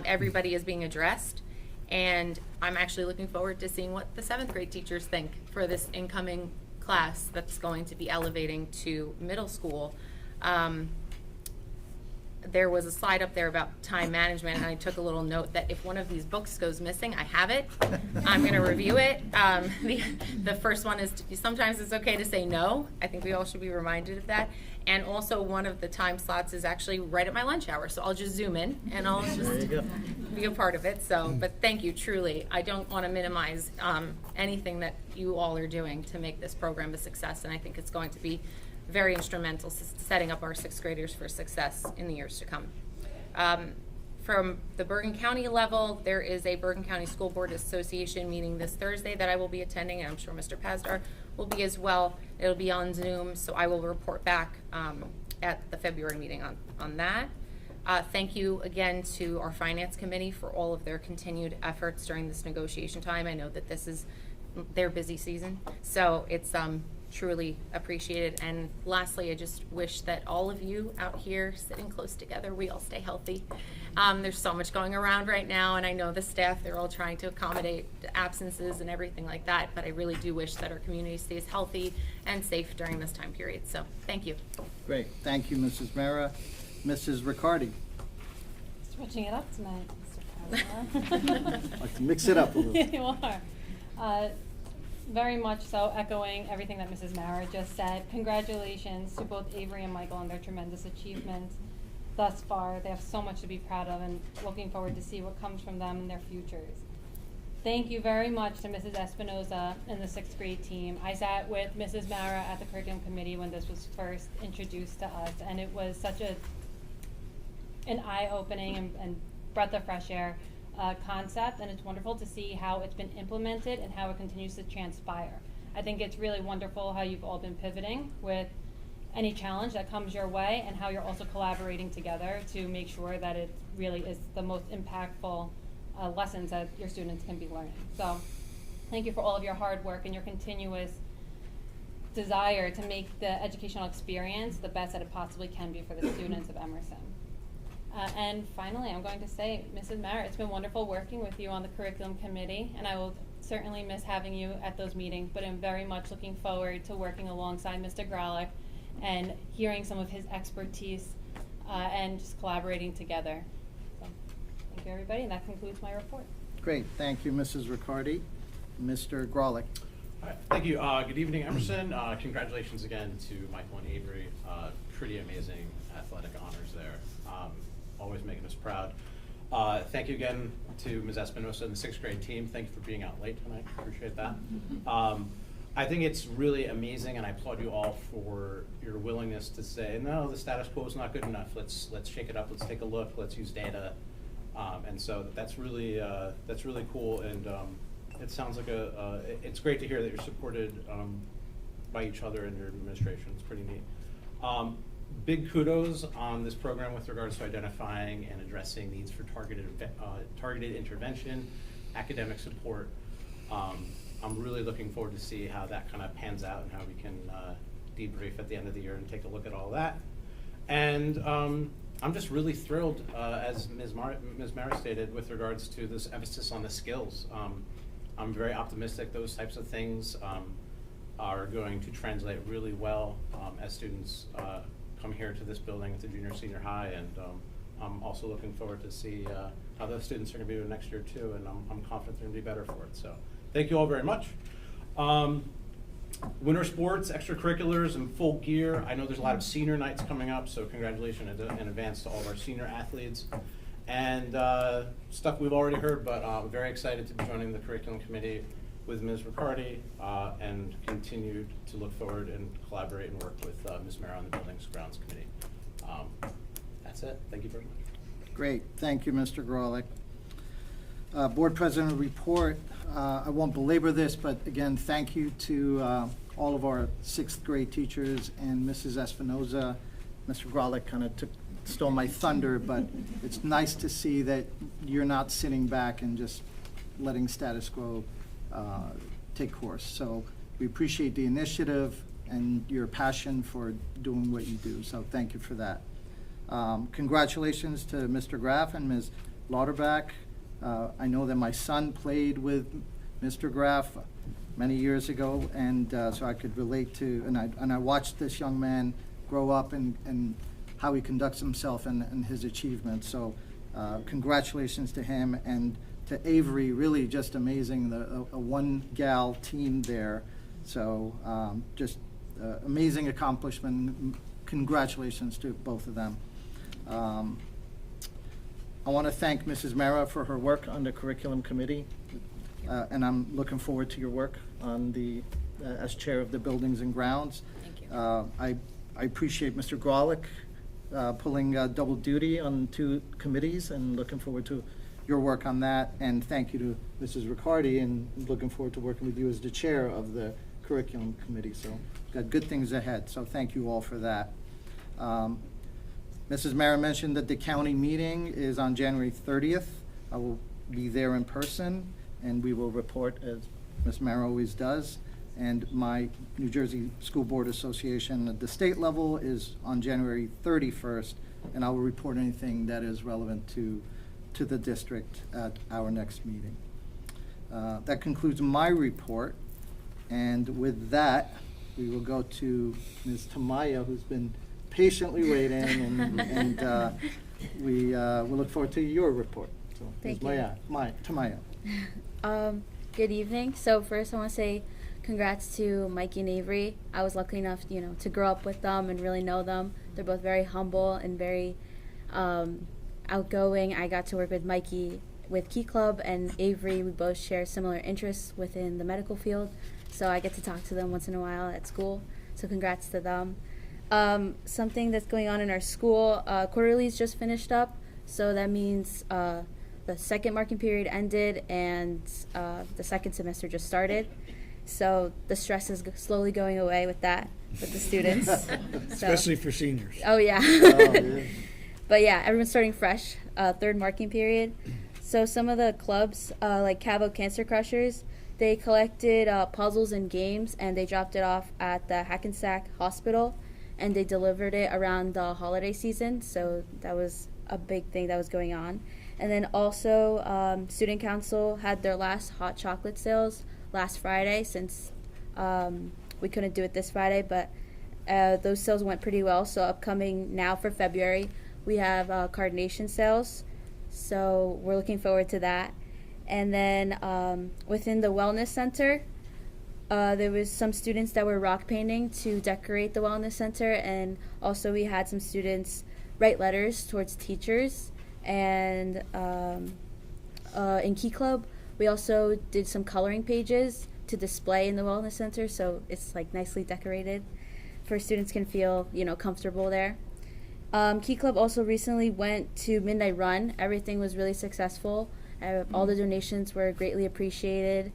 Everybody is being addressed, and I'm actually looking forward to seeing what the 7th grade teachers think for this incoming class that's going to be elevating to middle school. There was a slide up there about time management, and I took a little note that if one of these books goes missing, I have it. I'm going to review it. The first one is sometimes it's okay to say no. I think we all should be reminded of that. And also one of the time slots is actually right at my lunch hour, so I'll just zoom in and I'll just be a part of it. So, but thank you, truly. I don't want to minimize anything that you all are doing to make this program a success, and I think it's going to be very instrumental setting up our 6th graders for success in the years to come. From the Bergen County level, there is a Bergen County School Board Association meeting this Thursday that I will be attending, and I'm sure Mr. Pazdar will be as well. It'll be on Zoom, so I will report back at the February meeting on that. Thank you again to our Finance Committee for all of their continued efforts during this negotiation time. I know that this is their busy season, so it's truly appreciated. And lastly, I just wish that all of you out here sitting close together, we all stay healthy. There's so much going around right now, and I know the staff, they're all trying to accommodate absences and everything like that, but I really do wish that our community stays healthy and safe during this time period. So thank you. Great. Thank you, Mrs. Mara. Mrs. Riccardi. Switching it up tonight, Mr. President. Like to mix it up a little. You are. Very much so, echoing everything that Mrs. Mara just said. Congratulations to both Avery and Michael on their tremendous achievements thus far. They have so much to be proud of, and looking forward to see what comes from them in their futures. Thank you very much to Mrs. Espinoza and the 6th grade team. I sat with Mrs. Mara at the curriculum committee when this was first introduced to us, and it was such an eye-opening and breath of fresh air concept, and it's wonderful to see how it's been implemented and how it continues to transpire. I think it's really wonderful how you've all been pivoting with any challenge that comes your way, and how you're also collaborating together to make sure that it really is the most impactful lessons that your students can be learning. So thank you for all of your hard work and your continuous desire to make the educational experience the best that it possibly can be for the students of Emerson. And finally, I'm going to say, Mrs. Mara, it's been wonderful working with you on the curriculum committee, and I will certainly miss having you at those meetings, but I'm very much looking forward to working alongside Mr. Grolick and hearing some of his expertise and just collaborating together. So, thank you, everybody, and that concludes my report. Great, thank you, Mrs. Riccardi. Mr. Grolick. All right, thank you. Good evening, Emerson. Congratulations again to Michael and Avery. Pretty amazing athletic honors there. Always making us proud. Thank you again to Ms. Espinosa and the 6th grade team. Thank you for being out late tonight. Appreciate that. I think it's really amazing, and I applaud you all for your willingness to say, no, the status quo is not good enough. Let's shake it up. Let's take a look. Let's use data. And so that's really cool. And it sounds like it's great to hear that you're supported by each other and your administration. It's pretty neat. Big kudos on this program with regards to identifying and addressing needs for targeted intervention, academic support. I'm really looking forward to see how that kind of pans out and how we can debrief at the end of the year and take a look at all that. And I'm just really thrilled, as Ms. Mara stated, with regards to this emphasis on the skills. I'm very optimistic those types of things are going to translate really well as students come here to this building at the junior senior high, and I'm also looking forward to see how those students are going to be next year too, and I'm confident they're going to be better for it. So thank you all very much. Winter sports, extracurriculars in full gear. I know there's a lot of senior nights coming up, so congratulations in advance to all of our senior athletes. And stuff we've already heard, but I'm very excited to be joining the curriculum committee with Ms. Riccardi and continue to look forward and collaborate and work with Ms. Mara on the Buildings Grounds Committee. That's it. Thank you very much. Great, thank you, Mr. Grolick. Board President report. I won't belabor this, but again, thank you to all of our 6th grade teachers and Mrs. Espinoza. Mr. Grolick kind of stole my thunder, but it's nice to see that you're not sitting back and just letting status quo take course. So we appreciate the initiative and your passion for doing what you do. So thank you for that. Congratulations to Mr. Graff and Ms. Lauterbach. I know that my son played with Mr. Graff many years ago, and so I could relate to, and I watched this young man grow up and how he conducts himself and his achievements. So congratulations to him, and to Avery, really just amazing, a one-gal team there. So just amazing accomplishment. Congratulations to both of them. I want to thank Mrs. Mara for her work on the curriculum committee, and I'm looking forward to your work on the as chair of the Buildings and Grounds. Thank you. I appreciate Mr. Grolick pulling double duty on 2 committees, and looking forward to your work on that. And thank you to Mrs. Riccardi, and looking forward to working with you as the chair of the curriculum committee. So got good things ahead. So thank you all for that. Mrs. Mara mentioned that the county meeting is on January 30th. I will be there in person, and we will report as Ms. Mara always does. And my New Jersey School Board Association at the state level is on January 31st, and I will report anything that is relevant to the district at our next meeting. That concludes my report, and with that, we will go to Ms. Tamayo, who's been patiently waiting, and we will look forward to your report. So, Thank Ms. you. Tamayo. Good evening. So first I want to say congrats to Mikey and Avery. I was lucky enough, to grow up with them and really know them. They're both very humble and very outgoing. I got to work with Mikey with Key Club, and Avery, we both share similar interests within the medical field. So I get to talk to them once in a while at school. So congrats to them. Something that's going on in our school, quarterlies just finished up, so that means the second marking period ended and the second semester just started. So the stress is slowly going away with that, with the students. Especially for seniors. Oh yeah. Oh, yeah. But yeah, everyone's starting fresh, third marking period. So some of the clubs, like Cavo Cancer Crushers, they collected puzzles and games, and they dropped it off at the Hackensack Hospital, and they delivered it around the holiday season. So that was a big thing that was going on. And then also, Student Council had their last hot chocolate sales last Friday, since we couldn't do it this Friday, but Those sales went pretty well. So upcoming now for February, we have coordination sales. So we're looking forward to that. And then within the wellness center, there was some students that were rock painting to decorate the wellness center, and also we had some students write letters towards teachers. And in Key Club, we also did some coloring pages to display in the wellness center, so it's like nicely decorated for students can feel, comfortable there. Key Club also recently went to Midnight Run. Everything was really successful. All the donations were greatly appreciated,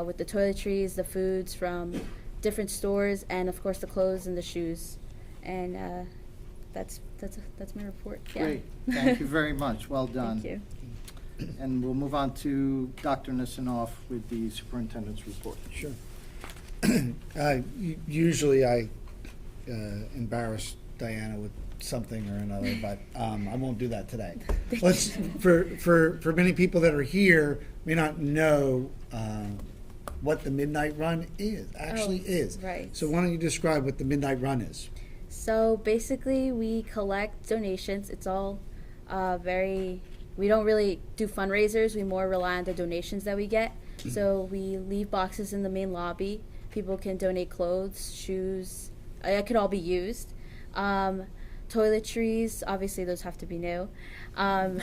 with the toiletries, the foods from different stores, and of course the clothes and the shoes. And that's my report. Yeah. Great, thank you very much, well done. Thank you. And we'll move on to Dr. Nisanoff with the superintendent's report. Sure. Usually I embarrass Diana with something or another, but I won't do that today. Let's, for many people that are here may not know what the Midnight Run actually is. Right. So why don't you describe what the Midnight Run is? So basically, we collect donations. It's all we don't really do fundraisers. We more rely on the donations that we get. So we leave boxes in the main lobby. People can donate clothes, shoes. It could all be used. Toiletries, obviously those have to be new. And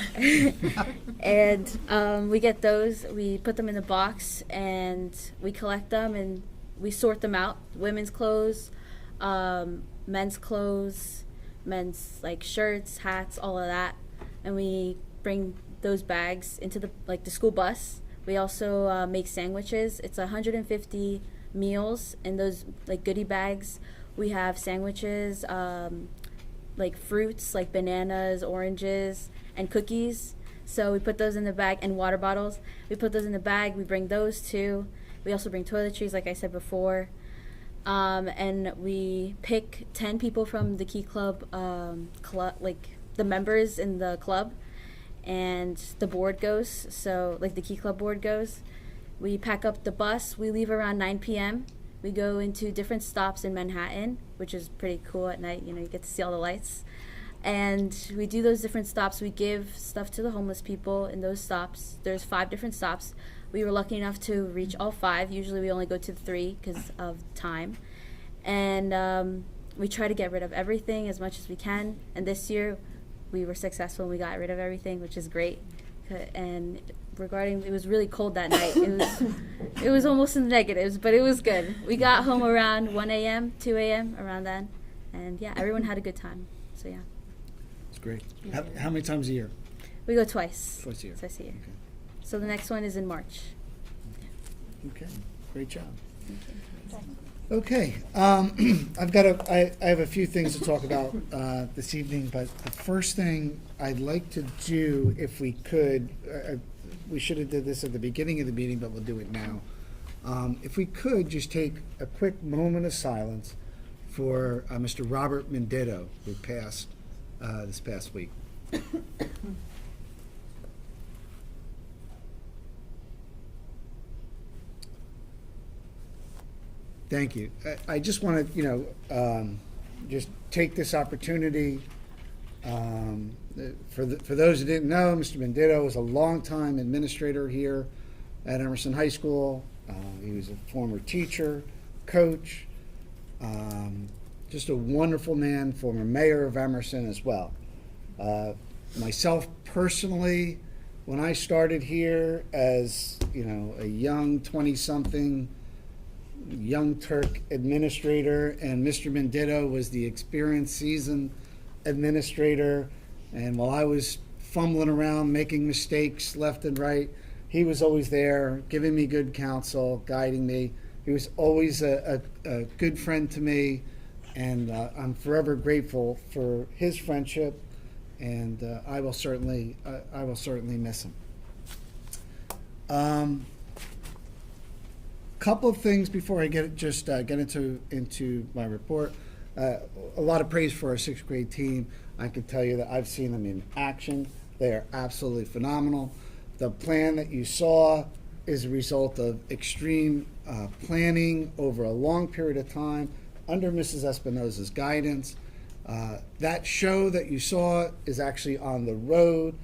we get those, we put them in a box, and we collect them, and we sort them out. Women's clothes, men's clothes, men's like shirts, hats, all of that. And we bring those bags into the school bus. We also make sandwiches. It's 150 meals in those goodie bags. We have sandwiches, like fruits, like bananas, oranges, and cookies. So we put those in the bag, and water bottles. We put those in the bag. We bring those too. We also bring toiletries, like I said before. And we pick 10 people from the Key Club, the members in the club, and the board goes. So the Key Club board goes. We pack up the bus. We leave around 9 p.m. We go into different stops in Manhattan, which is pretty cool at night. You get to see all the lights. And we do those different stops. We give stuff to the homeless people in those stops. There's 5 different stops. We were lucky enough to reach all 5. Usually we only go to 3 because of time. And we try to get rid of everything as much as we can. And this year we were successful and we got rid of everything, which is great. And it was really cold that night. It was almost in the negatives, but it was good. We got home around 1 a.m., 2 a.m., around then. And yeah, everyone had a good time. So yeah. It's great. How many times a year? We go twice. Twice a year. Twice a year. Okay. So the next one is in March. Okay, great job. Thank you. Okay, I have a few things to talk about this evening, but the first thing I'd like to do, if we could, we should have did this at the beginning of the meeting, but we'll do it now. If we could just take a quick moment of silence for Mr. Robert Menditto, who passed this past week. Thank you. I just want to, just take this opportunity. For those who didn't know, Mr. Menditto was a longtime administrator here at Emerson High School. He was a former teacher, coach, just a wonderful man, former mayor of Emerson as well. Myself personally, when I started here as, a young 20-something, Young Turk administrator, and Mr. Menditto was the experienced, seasoned administrator. And while I was fumbling around, making mistakes left and right, he was always there, giving me good counsel, guiding me. He was always a good friend to me, and I'm forever grateful for his friendship. And I will certainly miss him. Couple of things before I get into my report. A lot of praise for our 6th grade team. I can tell you that I've seen them in action. They are absolutely phenomenal. The plan that you saw is a result of extreme planning over a long period of time, under Mrs. Espinosa's guidance. That show that you saw is actually on the road.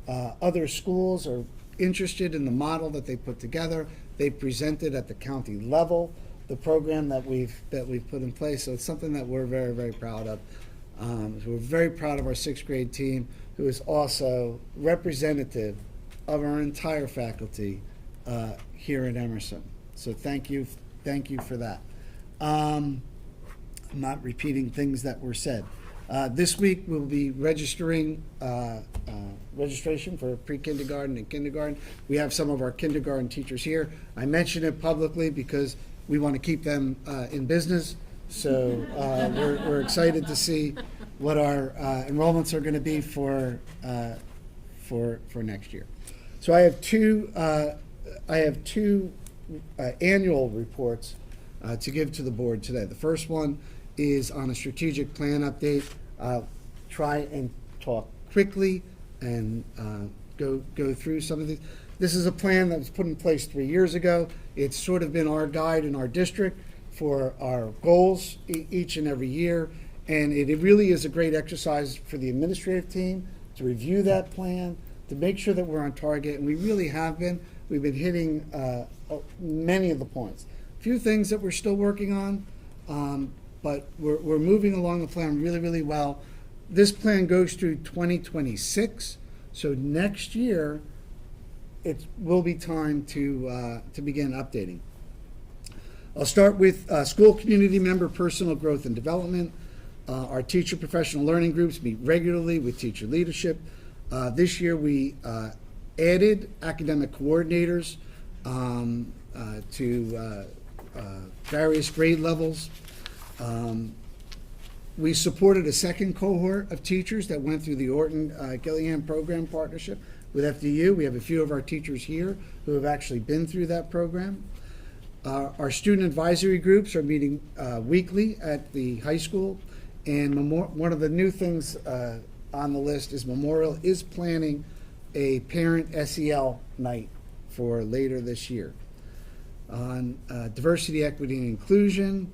Other schools are interested in the model that they put together. They presented at the county level the program that we've put in place. So it's something that we're very, very proud of. So we're very proud of our sixth grade team, who is also representative of our entire faculty here at Emerson. So thank you for that. I'm not repeating things that were said. This week we'll be registering registration for pre-kindergarten and kindergarten. We have some of our kindergarten teachers here. I mention it publicly because we want to keep them in business. So we're excited to see what our enrollments are going to be for next year. So I have two annual reports to give to the board today. The first one is on a strategic plan update. Try and talk quickly and go through some of these. This is a plan that was put in place 3 years ago. It's sort of been our guide in our district for our goals each and every year. And it really is a great exercise for the administrative team to review that plan, to make sure that we're on target. And we really have been. We've been hitting many of the points. A few things that we're still working on, but we're moving along the plan really, really well. This plan goes through 2026. So next year, it will be time to begin updating. I'll start with school community member personal growth and development. Our teacher professional learning groups meet regularly with teacher leadership. This year we added academic coordinators to various grade levels. We supported a second cohort of teachers that went through the Orton-Gillingham program partnership with FDU. We have a few of our teachers here who have actually been through that program. Our student advisory groups are meeting weekly at the high school. And one of the new things on the list is Memorial is planning a parent SEL night for later this year. On diversity, equity, and inclusion,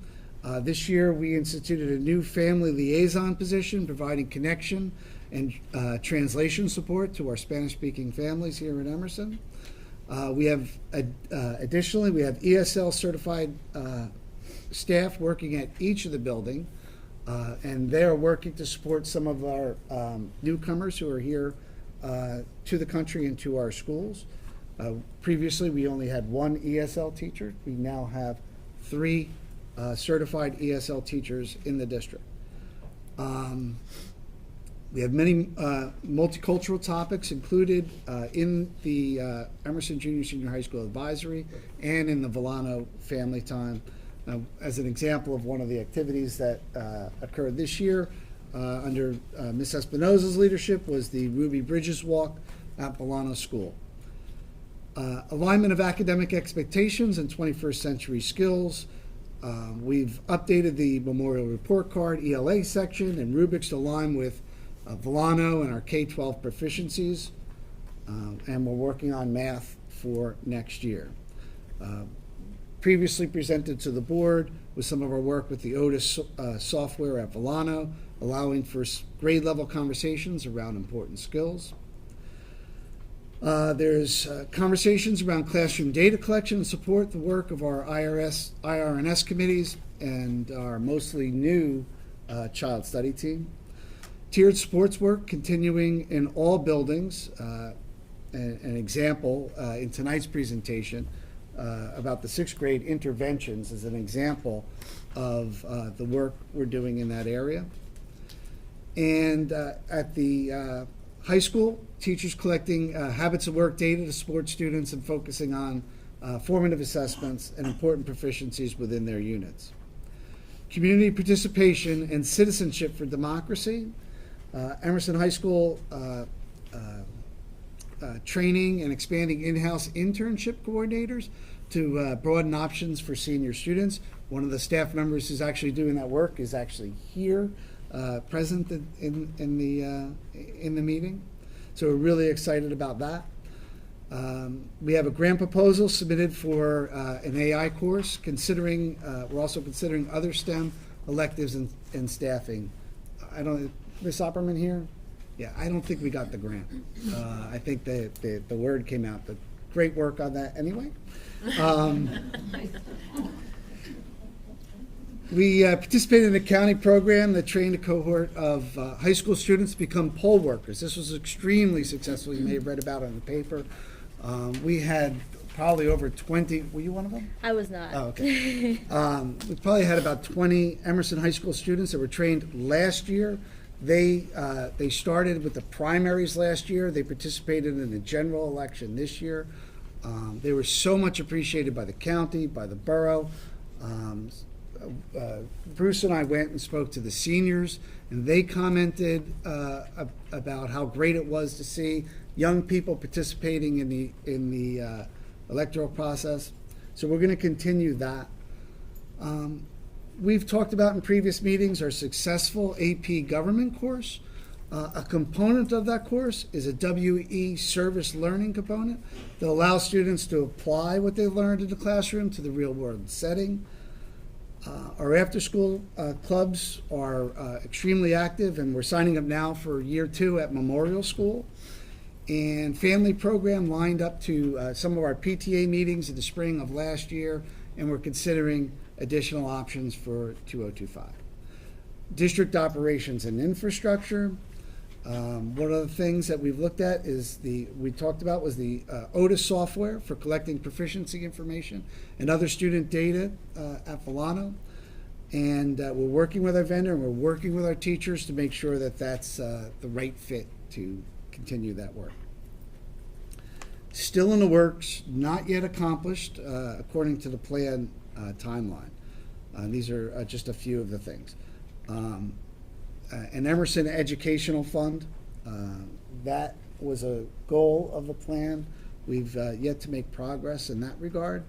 this year we instituted a new family liaison position, providing connection and translation support to our Spanish-speaking families here at Emerson. We have additionally, we have ESL certified staff working at each of the building, and they are working to support some of our newcomers who are here to the country and to our schools. Previously, we only had one ESL teacher. We now have 3 certified ESL teachers in the district. We have many multicultural topics included in the Emerson Junior High School Advisory and in the Volano Family Time. As an example of one of the activities that occurred this year under Ms. Espinosa's leadership was the Ruby Bridges Walk at Volano School. Alignment of academic expectations and 21st century skills. We've updated the Memorial Report Card ELA section and rubrics to align with Volano and our K-12 proficiencies, and we're working on math for next year. Previously presented to the board was some of our work with the Otis software at Volano, allowing for grade level conversations around important skills. There's conversations around classroom data collection and support the work of our IRNS committees and our mostly new child study team. Tiered sports work continuing in all buildings. An example in tonight's presentation about the 6th grade interventions is an example of the work we're doing in that area. And at the high school, teachers collecting habits of work data to support students and focusing on formative assessments and important proficiencies within their units. Community participation and citizenship for democracy. Emerson High School training and expanding in-house internship coordinators to broaden options for senior students. One of the staff members who's actually doing that work is actually here, present in the meeting. So we're really excited about that. We have a grant proposal submitted for an AI course. We're also considering other STEM electives and staffing. I don't, Ms. Opperman here? Yeah, I don't think we got the grant. I think the word came out, but great work on that anyway. We participated in a county program that trained a cohort of high school students to become poll workers. This was extremely successful. You may have read about it in the paper. We had probably over 20, were you one of them? I was not. Oh, okay. We probably had about 20 Emerson High School students that were trained last year. They started with the primaries last year. They participated in the general election this year. They were so much appreciated by the county, by the borough. Bruce and I went and spoke to the seniors, and they commented about how great it was to see young people participating in the electoral process. So we're going to continue that. We've talked about in previous meetings our successful AP government course. A component of that course is a WE service learning component that allows students to apply what they learned in the classroom to the real world setting. Our after-school clubs are extremely active, and we're signing up now for year 2 at Memorial School. And family program lined up to some of our PTA meetings in the spring of last year, and we're considering additional options for 2025. District operations and infrastructure. One of the things that we've looked at is we talked about was the Otis software for collecting proficiency information and other student data at Volano. And we're working with our vendor and we're working with our teachers to make sure that that's the right fit to continue that work. Still in the works, not yet accomplished according to the plan timeline. These are just a few of the things. An Emerson Educational Fund, that was a goal of the plan. We've yet to make progress in that regard.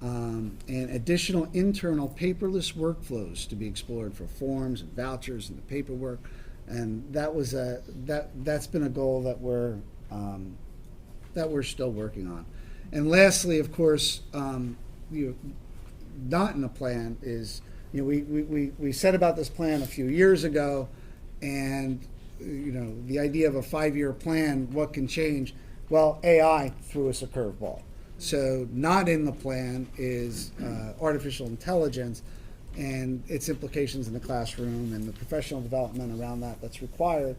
And additional internal paperless workflows to be explored for forms and vouchers and the paperwork. And that was that's been a goal that we're still working on. And lastly, of course, not in the plan is, we said about this plan a few years ago, and the idea of a 5-year plan, what can change? Well, AI threw us a curveball. So not in the plan is artificial intelligence and its implications in the classroom and the professional development around that's required.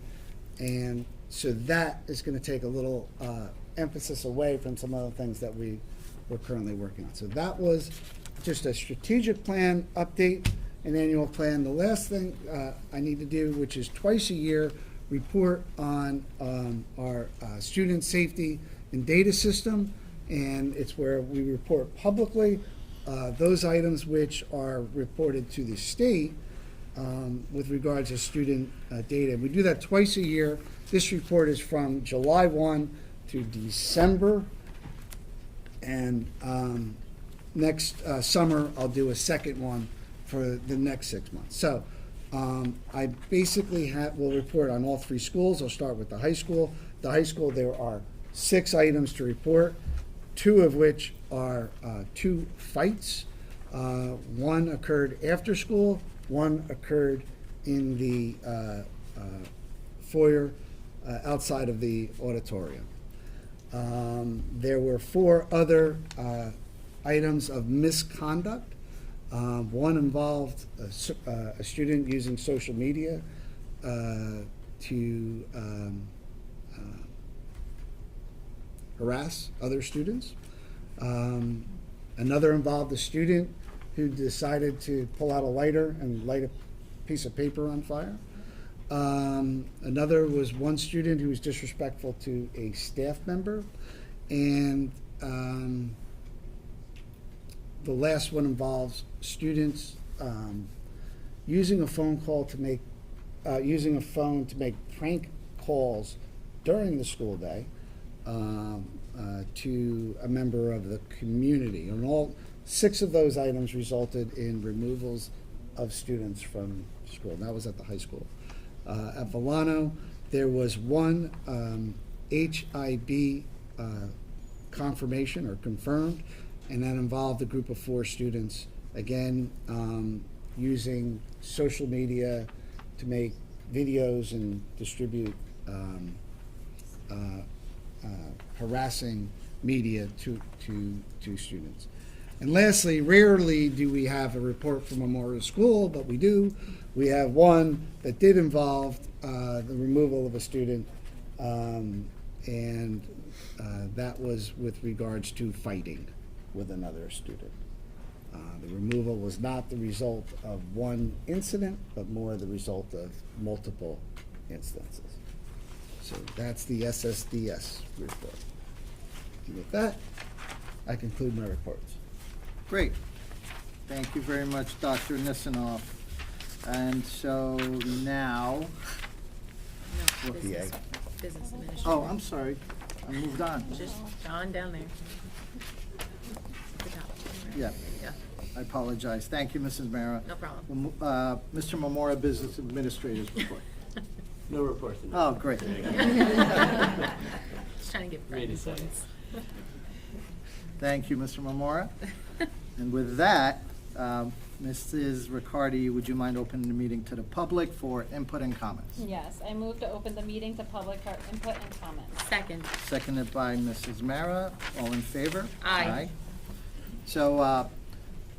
And so that is going to take a little emphasis away from some of the things that we're currently working on. So that was just a strategic plan update, an annual plan. The last thing I need to do, which is twice a year, report on our student safety and data system. And it's where we report publicly those items which are reported to the state with regards to student data. We do that twice a year. This report is from July 1 to December. And next summer, I'll do a second one for the next 6 months. So I basically will report on all 3 schools. I'll start with the high school. The high school, there are 6 items to report, 2 of which are 2 fights. One occurred after school, one occurred in the foyer outside of the auditorium. There were 4 other items of misconduct. One involved a student using social media to harass other students. Another involved a student who decided to pull out a lighter and light a piece of paper on fire. Another was one student who was disrespectful to a staff member. And the last one involves students using a phone to make prank calls during the school day to a member of the community. And all 6 of those items resulted in removals of students from school. And that was at the high school. At Volano, there was one HIB confirmation or confirmed, and that involved a group of 4 students. Again, using social media to make videos and distribute harassing media to students. And lastly, rarely do we have a report from Memorial School, but we do. We have one that did involve the removal of a student, and that was with regards to fighting with another student. The removal was not the result of one incident, but more the result of multiple instances. So that's the SSDS report. And with that, I conclude my reports. Great. Thank you very much, Dr. Nisanoff. And so now, No, What? business, PA. business administration. oh, I'm sorry, I moved on. Just on down there. At the top. Yeah. There you go. I apologize. Thank you, Mrs. Mara. No problem. Mr. Memorial Business Administrator's report. No report tonight. Oh, great. Just trying to get Made it brand second. points. Thank you, Mr. Memora. And with that, Mrs. Riccardi, would you mind opening the meeting to the public for input and comments? Yes, I move to open the meeting to public for input and comments. Second. Seconded by Mrs. Mara. All in favor? Aye. So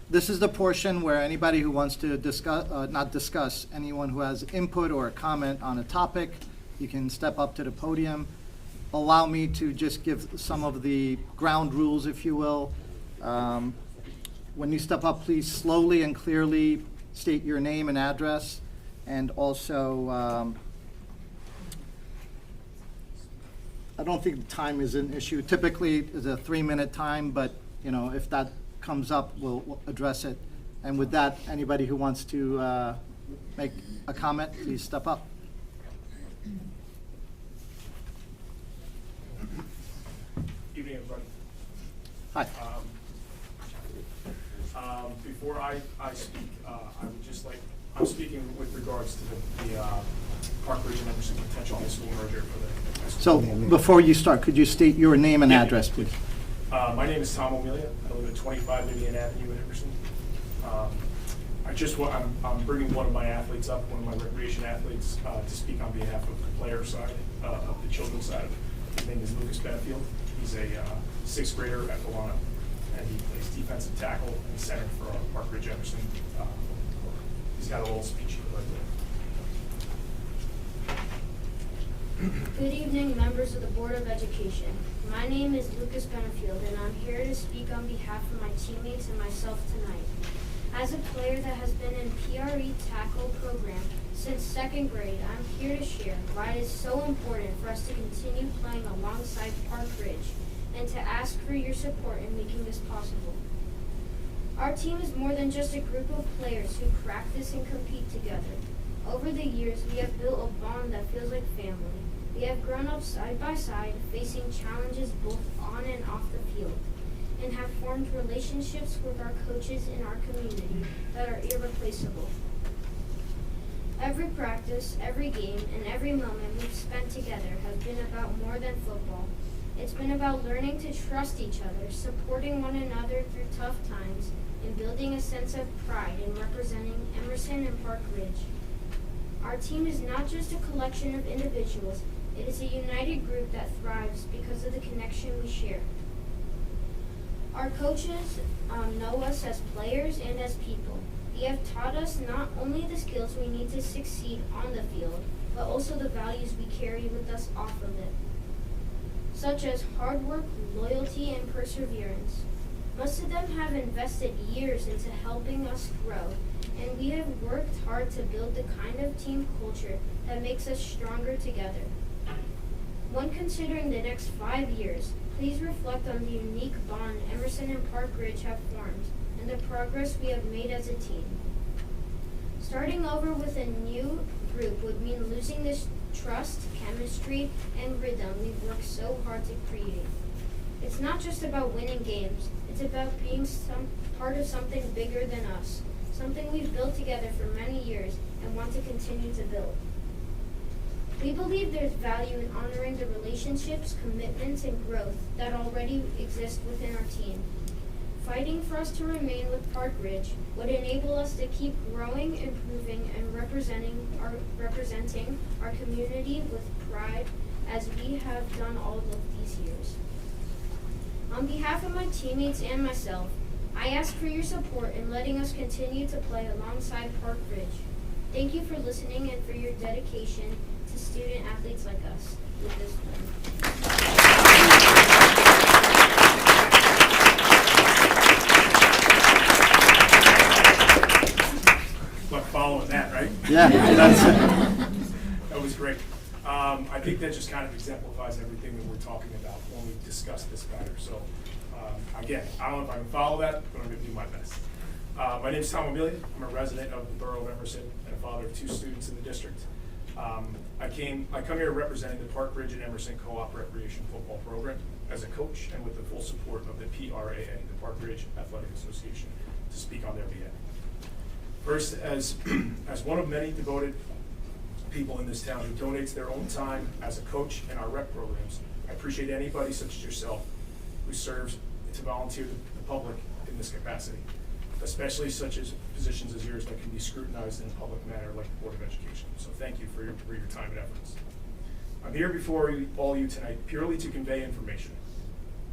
this is the portion where anybody who wants to discuss, anyone who has input or a comment on a topic, you can step up to the podium. Allow me to just give some of the ground rules, if you will. When you step up, please slowly and clearly state your name and address, and also, I don't think time is an issue. Typically, it's a 3-minute time, but, you know, if that comes up, we'll address it. And with that, anybody who wants to make a comment, please step up. Evening, everybody. Hi. Before I speak, I would just like, I'm speaking with regards to the Park Ridge and Emerson potential high school merger for the high school. So before you start, could you state your name and address, please? My name is Tom O'Melia. I live at 25 Indian Avenue in Emerson. I'm bringing one of my athletes up, one of my recreation athletes, to speak on behalf of the player side, of the children's side of it. His name is Lucas Benefield. He's a 6th grader at Milano, and he plays defensive tackle and center for Park Ridge Emerson. He's got a little speech right there. Good evening, members of the Board of Education. My name is Lucas Benefield, and I'm here to speak on behalf of my teammates and myself tonight. As a player that has been in PRE tackle program since 2nd grade, I'm here to share why it is so important for us to continue playing alongside Park Ridge and to ask for your support in making this possible. Our team is more than just a group of players who practice and compete together. Over the years, we have built a bond that feels like family. We have grown up side by side, facing challenges both on and off the field, and have formed relationships with our coaches in our community that are irreplaceable. Every practice, every game, and every moment we've spent together has been about more than football. It's been about learning to trust each other, supporting one another through tough times, and building a sense of pride in representing Emerson and Park Ridge. Our team is not just a collection of individuals, it is a united group that thrives because of the connection we share. Our coaches know us as players and as people. They have taught us not only the skills we need to succeed on the field, but also the values we carry with us off of it, such as hard work, loyalty, and perseverance. Most of them have invested years into helping us grow, and we have worked hard to build the kind of team culture that makes us stronger together. When considering the next 5 years, please reflect on the unique bond Emerson and Park Ridge have formed and the progress we have made as a team. Starting over with a new group would mean losing this trust, chemistry, and rhythm we've worked so hard to create. It's not just about winning games, it's about being part of something bigger than us, something we've built together for many years and want to continue to build. We believe there's value in honoring the relationships, commitments, and growth that already exist within our team. Fighting for us to remain with Park Ridge would enable us to keep growing, improving, and representing our community with pride as we have done all of these years. On behalf of my teammates and myself, I ask for your support in letting us continue to play alongside Park Ridge. Thank you for listening and for your dedication to student athletes like us. With this But following that, right? Yeah, that's it. That was great. I think that just kind of exemplifies everything that we're talking about when we discuss this matter. So, again, I don't know if I can follow that, but I'm going to do my best. My name is Tom Amelia. I'm a resident of the borough of Emerson and a father of 2 students in the district. I come here representing the Park Ridge and Emerson Co-op Recreation Football Program as a coach and with the full support of the PRAA, the Park Ridge Athletic Association, to speak on their behalf. First, as one of many devoted people in this town who donates their own time as a coach in our rec programs, I appreciate anybody such as yourself who serves to volunteer the public in this capacity, especially such as positions as yours that can be scrutinized in a public manner like the Board of Education. So thank you for your time and efforts. I'm here before all you tonight purely to convey information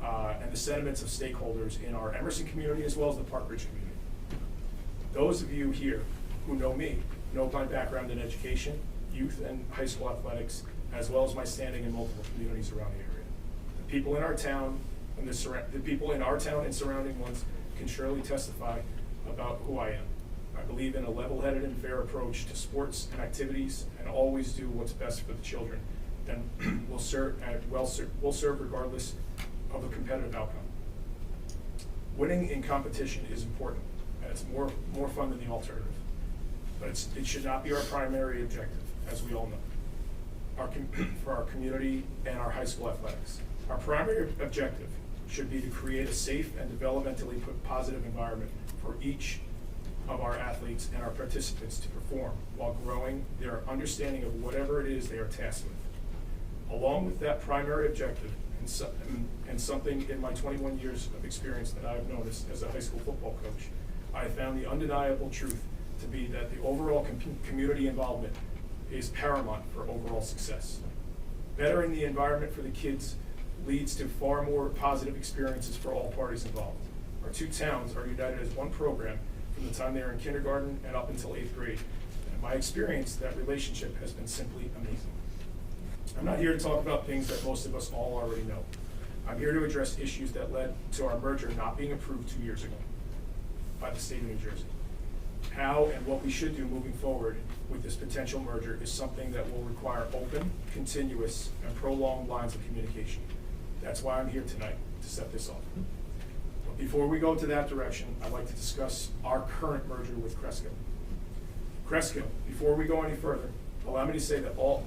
and the sentiments of stakeholders in our Emerson community as well as the Park Ridge community. Those of you here who know me know my background in education, youth and high school athletics, as well as my standing in multiple communities around the area. The people in our town and the people in our town and surrounding ones can surely testify about who I am. I believe in a level-headed and fair approach to sports and activities, and always do what's best for the children, and will serve regardless of the competitive outcome. Winning in competition is important, and it's more fun than the alternative. But it should not be our primary objective, as we all know, for our community and our high school athletics. Our primary objective should be to create a safe and developmentally positive environment for each of our athletes and our participants to perform while growing their understanding of whatever it is they are tasked with. Along with that primary objective, and something in my 21 years of experience that I've noticed as a high school football coach, I found the undeniable truth to be that the overall community involvement is paramount for overall success. Bettering the environment for the kids leads to far more positive experiences for all parties involved. Our 2 towns are united as one program from the time they are in kindergarten and up until 8th grade. And in my experience, that relationship has been simply amazing. I'm not here to talk about things that most of us all already know. I'm here to address issues that led to our merger not being approved 2 years ago by the state of New Jersey. How and what we should do moving forward with this potential merger is something that will require open, continuous, and prolonged lines of communication. That's why I'm here tonight, to set this off. But before we go to that direction, I'd like to discuss our current merger with Cresskill. Cresskill, before we go any further, allow me to say that all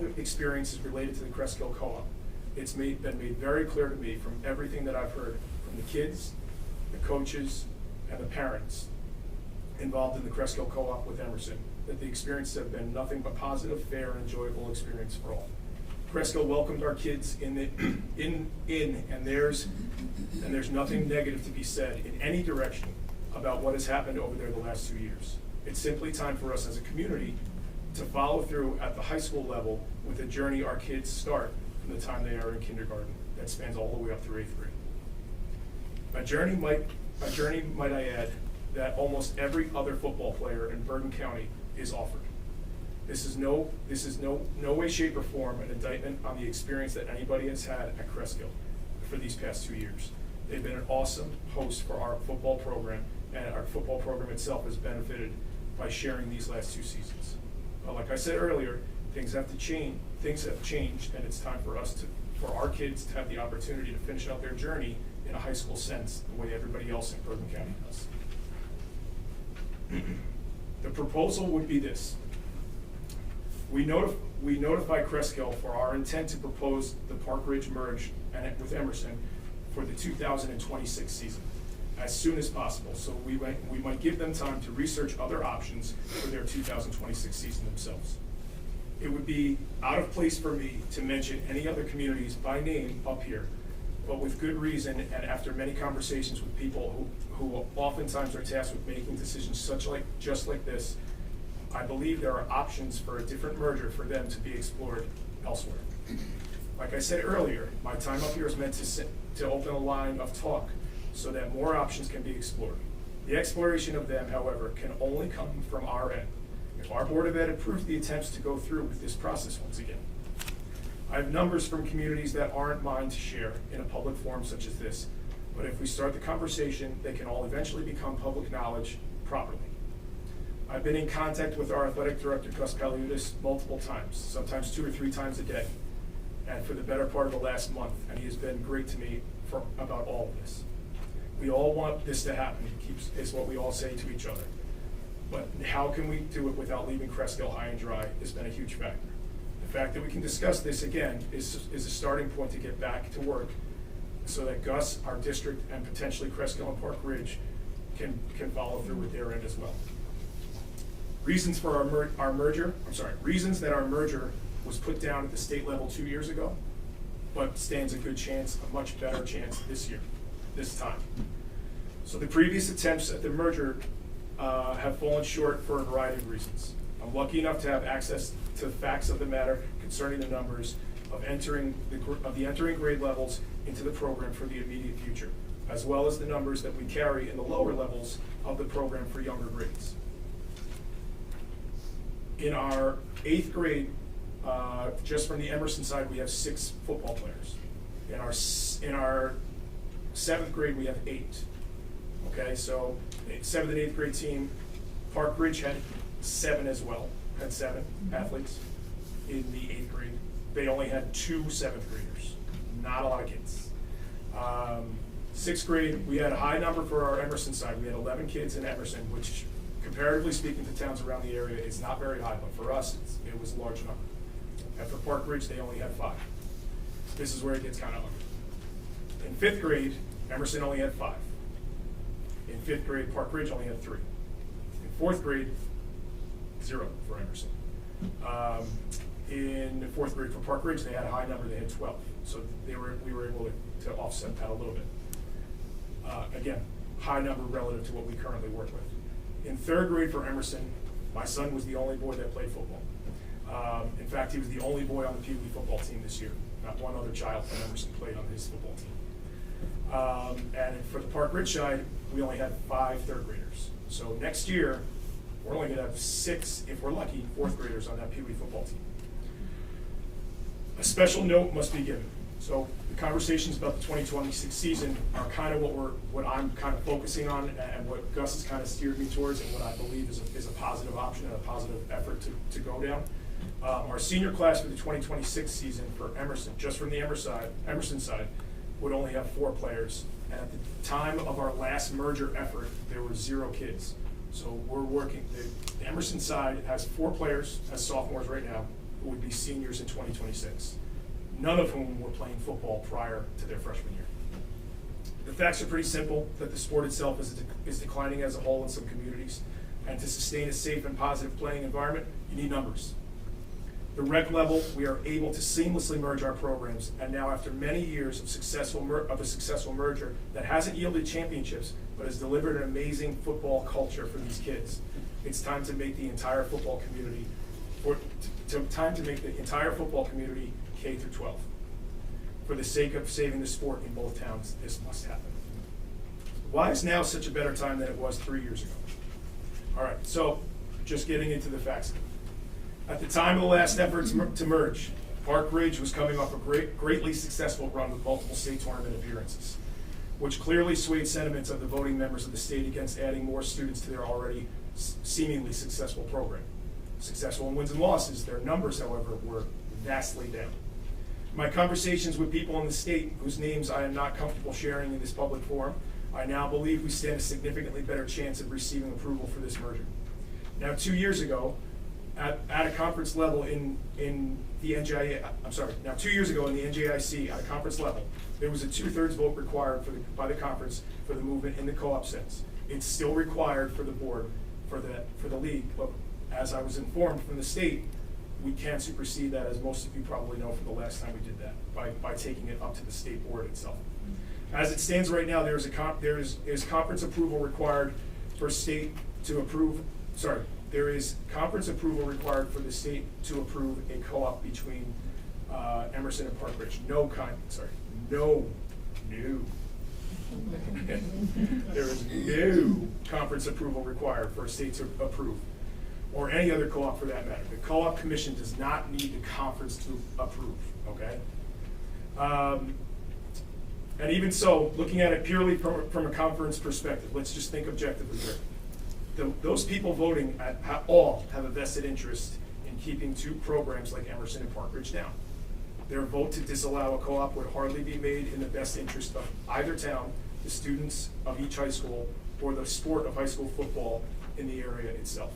the experiences related to the Cresskill Co-op, it's been made very clear to me from everything that I've heard from the kids, the coaches, and the parents involved in the Cresskill Co-op with Emerson, that the experiences have been nothing but positive, fair, and enjoyable experience for all. Cresskill welcomed our kids and there's nothing negative to be said in any direction about what has happened over there the last 2 years. It's simply time for us as a community to follow through at the high school level with the journey our kids start from the time they are in kindergarten that spans all the way up through 8th grade. A journey, might I add, that almost every other football player in Bergen County is offered. This is no way, shape, or form an indictment on the experience that anybody has had at Cresskill for these past 2 years. They've been an awesome host for our football program, and our football program itself has benefited by sharing these last 2 seasons. But like I said earlier, things have changed, and it's time for our kids to have the opportunity to finish out their journey in a high school sense, the way everybody else in Bergen County does. The proposal would be this. We notify Cresskill for our intent to propose the Park Ridge merge with Emerson for the 2026 season as soon as possible. So we might give them time to research other options for their 2026 season themselves. It would be out of place for me to mention any other communities by name up here but with good reason and after many conversations with people who oftentimes are tasked with making decisions just like this, I believe there are options for a different merger for them to be explored elsewhere. Like I said earlier, my time up here is meant to open a line of talk so that more options can be explored. The exploration of them, however, can only come from our end. If our Board of Ed approves the attempts to go through with this process once again. I have numbers from communities that aren't mine to share in a public forum such as this, but if we start the conversation, they can all eventually become public knowledge properly. I've been in contact with our athletic director, Gus Paliudis, multiple times, sometimes 2 or 3 times a day, and for the better part of the last month, and he has been great to me about all of this. We all want this to happen, is what we all say to each other. But how can we do it without leaving Cresskill high and dry has been a huge factor. The fact that we can discuss this again is a starting point to get back to work so that Gus, our district, and potentially Cresskill and Park Ridge can follow through with their end as well. Reasons for reasons that our merger was put down at the state level 2 years ago, but stands a good chance, a much better chance this time. So the previous attempts at the merger have fallen short for a variety of reasons. I'm lucky enough to have access to the facts of the matter concerning the numbers of the entering grade levels into the program for the immediate future, as well as the numbers that we carry in the lower levels of the program for younger grades. In our 8th grade, just from the Emerson side, we have 6 football players. In our 7th grade, we have 8. Okay, so 7th and 8th grade team, Park Ridge had 7 as well, had 7 athletes in the 8th grade. They only had 2 7th graders, not a lot of kids. 6th grade, we had a high number for our Emerson side. We had 11 kids in Emerson, which comparatively speaking to towns around the area, it's not very high, but for us, it was a large number. And for Park Ridge, they only had 5. This is where it gets kind of ugly. In 5th grade, Emerson only had 5. In 5th grade, Park Ridge only had 3. In 4th grade, 0 for Emerson. In 4th grade for Park Ridge, they had a high number, they had 12. So we were able to offset that a little bit. Again, high number relative to what we currently work with. In 3rd grade for Emerson, my son was the only boy that played football. In fact, he was the only boy on the Pee Wee football team this year. Not one other child from Emerson played on his football team. And for the Park Ridge side, we only had 5 3rd graders. So next year, we're only going to have 6, if we're lucky, 4th graders on that Pee Wee football team. A special note must be given. So the conversations about the 2026 season are kind of what I'm kind of focusing on, and what Gus has kind of steered me towards, and what I believe is a positive option and a positive effort to go down. Our senior class for the 2026 season for Emerson, just from the Emerson side, would only have 4 players. And at the time of our last merger effort, there were 0 kids. So we're working, the Emerson side has 4 players as sophomores right now who would be seniors in 2026. None of whom were playing football prior to their freshman year. The facts are pretty simple, that the sport itself is declining as a whole in some communities. And to sustain a safe and positive playing environment, you need numbers. The rec level, we are able to seamlessly merge our programs, and now after many years of a successful merger that hasn't yielded championships, but has delivered an amazing football culture for these kids, it's time to make the entire football community, K through 12. For the sake of saving the sport in both towns, this must happen. Why is now such a better time than it was 3 years ago? All right, so just getting into the facts. At the time of the last efforts to merge, Park Ridge was coming off a greatly successful run with multiple state tournament appearances, which clearly swayed sentiments of the voting members of the state against adding more students to their already seemingly successful program. Successful in wins and losses, their numbers, however, were vastly down. My conversations with people in the state whose names I am not comfortable sharing in this public forum, I now believe we stand a significantly better chance of receiving approval for this merger. Now, 2 years ago, at a conference level in the NJIC, at a conference level, there was a 2/3 vote required by the conference for the movement in the co-op sense. It's still required for the board, for the league, but as I was informed from the state, we can't supersede that, as most of you probably know from the last time we did that, by taking it up to the state board itself. As it stands right now, there is conference approval required for state to approve, there is conference approval required for the state to approve a co-op between Emerson and Park Ridge. No. There is no conference approval required for a state to approve, or any other co-op for that matter. The co-op commission does not need the conference to approve, okay? And even so, looking at it purely from a conference perspective, let's just think objectively here. Those people voting all have a vested interest in keeping two programs like Emerson and Park Ridge down. Their vote to disallow a co-op would hardly be made in the best interest of either town, the students of each high school, or the sport of high school football in the area itself.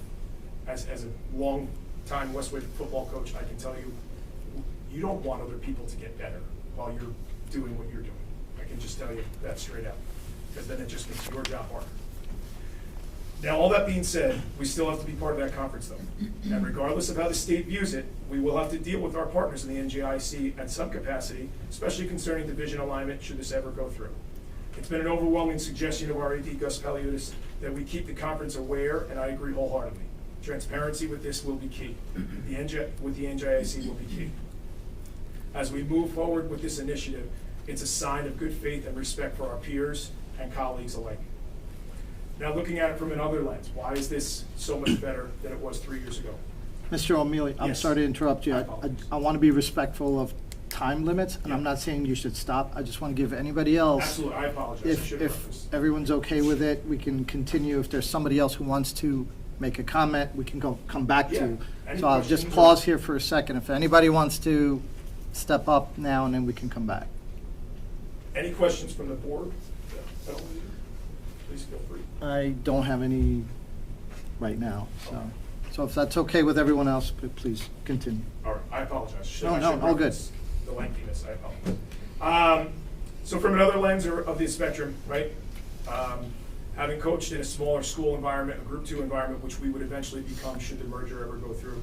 As a long-time Westwood football coach, I can tell you, you don't want other people to get better while you're doing what you're doing. I can just tell you that straight out, because then it just makes your job harder. Now, all that being said, we still have to be part of that conference, though. And regardless of how the state views it, we will have to deal with our partners in the NJIC at some capacity, especially concerning division alignment, should this ever go through. It's been an overwhelming suggestion of our AD, Gus Paliutis, that we keep the conference aware, and I agree wholeheartedly. Transparency with this will be key. With the NJIC will be key. As we move forward with this initiative, it's a sign of good faith and respect for our peers and colleagues alike. Now, looking at it from another lens, why is this so much better than it was 3 years ago? Mr. O'Meally, I'm Yes. sorry to interrupt you. I apologize. I want to be respectful of time limits, and I'm Yeah. not saying you should stop. I just want to give anybody else. Absolutely, I apologize. I should have If referenced. everyone's okay with it, we can continue. If there's somebody else who wants to make a comment, we can come back Yeah. to. Any So I'll just questions or- pause here for a second. If anybody wants to step up now, and then we can come back. Any questions from the board? Yeah. Please feel free. I don't have any right now, so if that's okay with everyone else, please continue. All right, I apologize. No, I no, should all good. reference the lengthiness, I apologize. So from another lens of the spectrum, right? Having coached in a smaller school environment, a Group 2 environment, which we would eventually become should the merger ever go through,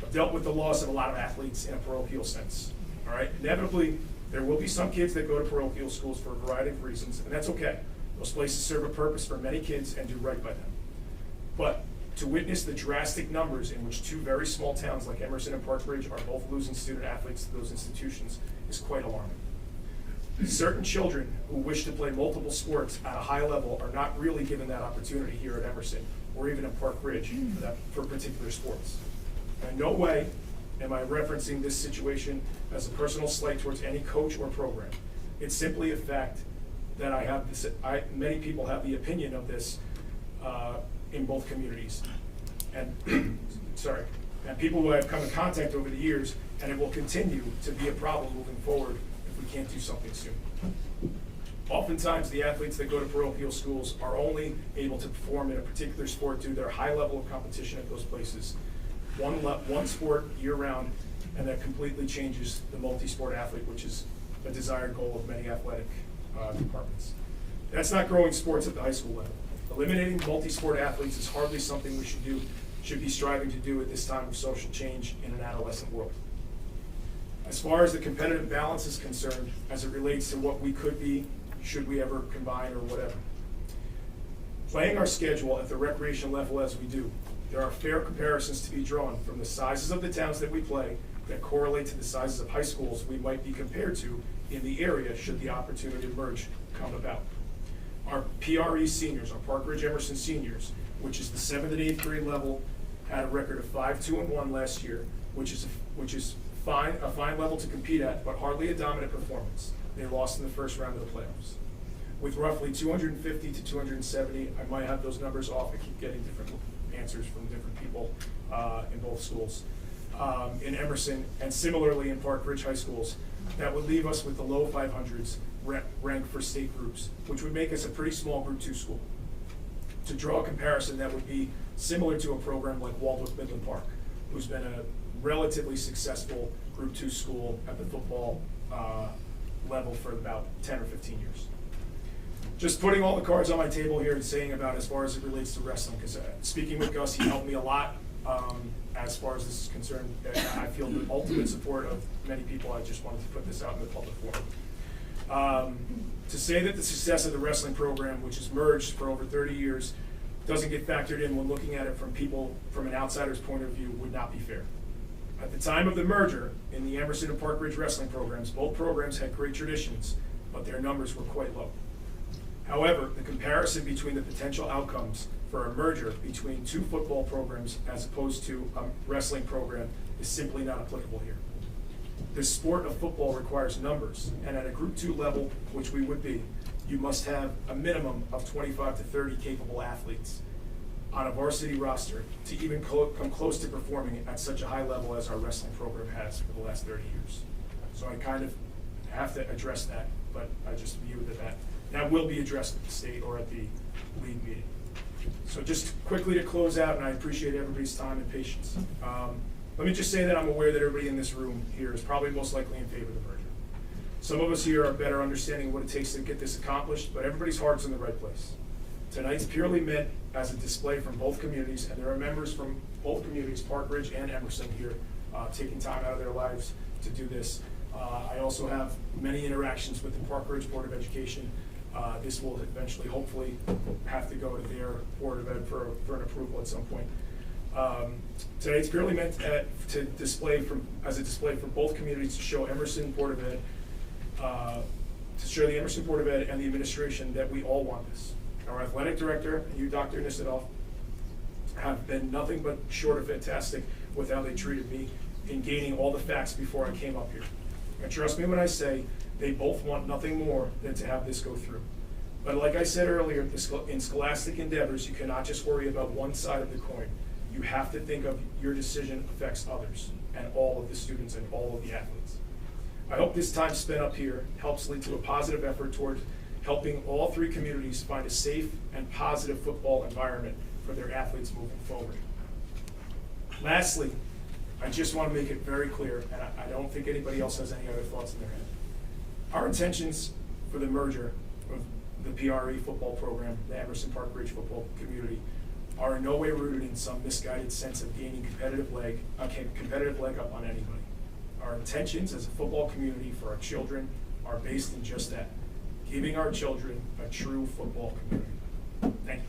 I've dealt with the loss of a lot of athletes in a parochial sense, all right? Inevitably, there will be some kids that go to parochial schools for a variety of reasons, and that's okay. Those places serve a purpose for many kids and do right by them. But to witness the drastic numbers in which two very small towns like Emerson and Park Ridge are both losing student athletes to those institutions is quite alarming. Certain children who wish to play multiple sports at a high level are not really given that opportunity here at Emerson or even at Park Ridge for particular sports. In no way am I referencing this situation as a personal slight towards any coach or program. It's simply a fact that I have this. Many people have the opinion of this in both communities, and and people who I've come in contact over the years, and it will continue to be a problem moving forward if we can't do something soon. Oftentimes, the athletes that go to parochial schools are only able to perform in a particular sport due to their high level of competition at those places. One sport year-round, and that completely changes the multi-sport athlete, which is a desired goal of many athletic departments. That's not growing sports at the high school level. Eliminating multi-sport athletes is hardly something we should be striving to do at this time of social change in an adolescent world. As far as the competitive balance is concerned, as it relates to what we could be, should we ever combine or whatever. Playing our schedule at the recreation level as we do, there are fair comparisons to be drawn from the sizes of the towns that we play that correlate to the sizes of high schools we might be compared to in the area should the opportunity to merge come about. Our PRE seniors, our Park Ridge Emerson seniors, which is the 7th and 8th grade level, had a record of 5-2-1 last year, which is a fine level to compete at, but hardly a dominant performance. They lost in the first round of the playoffs. With roughly 250 to 270, I might have those numbers off. I keep getting different answers from different people in both schools. In Emerson and similarly in Park Ridge High Schools, that would leave us with the low 500s ranked for state groups, which would make us a pretty small Group 2 school. To draw a comparison, that would be similar to a program like Waldwick Midland Park, who's been a relatively successful Group 2 school at the football level for about 10 or 15 years. Just putting all the cards on my table here and saying about as far as it relates to wrestling, because speaking with Gus, he helped me a lot as far as this is concerned. I feel the ultimate support of many people. I just wanted to put this out in the public forum. To say that the success of the wrestling program, which has merged for over 30 years, doesn't get factored in when looking at it from an outsider's point of view would not be fair. At the time of the merger in the Emerson and Park Ridge wrestling programs, both programs had great traditions, but their numbers were quite low. However, the comparison between the potential outcomes for a merger between two football programs as opposed to a wrestling program is simply not applicable here. The sport of football requires numbers, and at a Group 2 level, which we would be, you must have a minimum of 25 to 30 capable athletes on a varsity roster to even come close to performing at such a high level as our wrestling program has for the last 30 years. So I kind of have to address that, but I just view that will be addressed at the state or at the league meeting. So just quickly to close out, and I appreciate everybody's time and patience. Let me just say that I'm aware that everybody in this room here is probably most likely in favor of the merger. Some of us here are better understanding what it takes to get this accomplished, but everybody's heart's in the right place. Tonight's purely meant as a display from both communities, and there are members from both communities, Park Ridge and Emerson here, taking time out of their lives to do this. I also have many interactions with the Park Ridge Board of Education. This will eventually, hopefully, have to go to their Board of Ed for an approval at some point. Today it's purely meant to display as a display for both communities to show Emerson Board of Ed, to show the Emerson Board of Ed and the administration that we all want this. Our athletic director and you, Dr. Nisidov, have been nothing but short of fantastic with how they treated me in gaining all the facts before I came up here. And trust me when I say they both want nothing more than to have this go through. But like I said earlier, in scholastic endeavors, you cannot just worry about one side of the coin. You have to think of your decision affects others and all of the students and all of the athletes. I hope this time spent up here helps lead to a positive effort toward helping all three communities find a safe and positive football environment for their athletes moving forward. Lastly, I just want to make it very clear, and I don't think anybody else has any other thoughts in their head. Our intentions for the merger of the PRE football program, the Emerson Park Ridge football community, are in no way rooted in some misguided sense of gaining competitive leg up on anybody. Our intentions as a football community for our children are based in just that, giving our children a true football community. Thank you.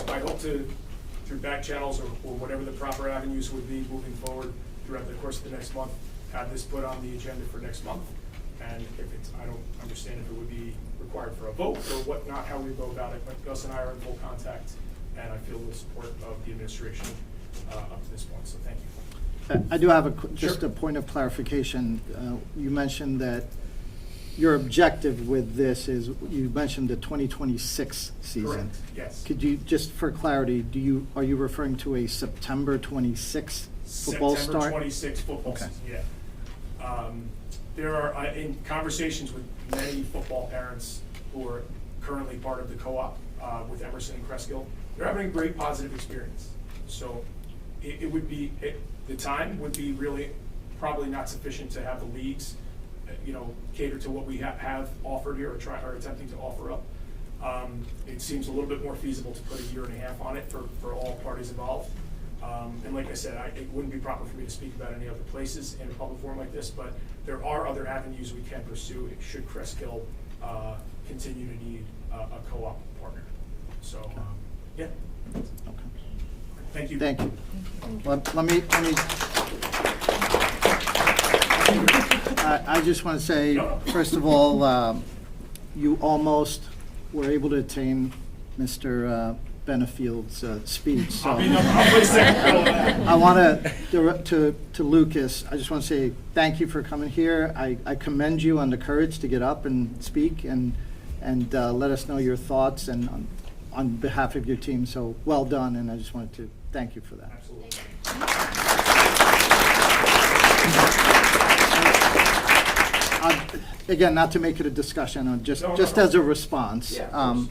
I hope to, through back channels or whatever the proper avenues would be moving forward throughout the course of the next month, have this put on the agenda for next month. And if it's, I don't understand if it would be required for a vote or whatnot, how we go about it, but Gus and I are in full contact, and I feel the support of the administration up to this point, so thank you. I do have just a point of clarification. You mentioned that your objective with this is, you mentioned the 2026 season. Correct, yes. Could you, just for clarity, are you referring to a September 26 football start? September 26 football Okay. season, yeah. There are, in conversations with many football parents who are currently part of the co-op with Emerson and Cresskill, they're having a great positive experience. So it would be, the time would be really probably not sufficient to have the leagues, cater to what we have offered here or attempting to offer up. It seems a little bit more feasible to put a year and a half on it for all parties involved. And like I said, it wouldn't be proper for me to speak about any other places in a public forum like this, but there are other avenues we can pursue should Cresskill continue to need a co-op partner. So, yeah. Okay. Thank you. Thank you. Let me. I just want to say, first of all, you almost were able to attain Mr. Benefield's speech. So I'll play second fiddle to that. I want to Lucas, I just want to say thank you for coming here. I commend you on the courage to get up and speak and let us know your thoughts and on behalf of your team. So well done, and I just wanted to thank you for that. Absolutely. Again, not to make it a discussion, just No. as a response. Yeah, of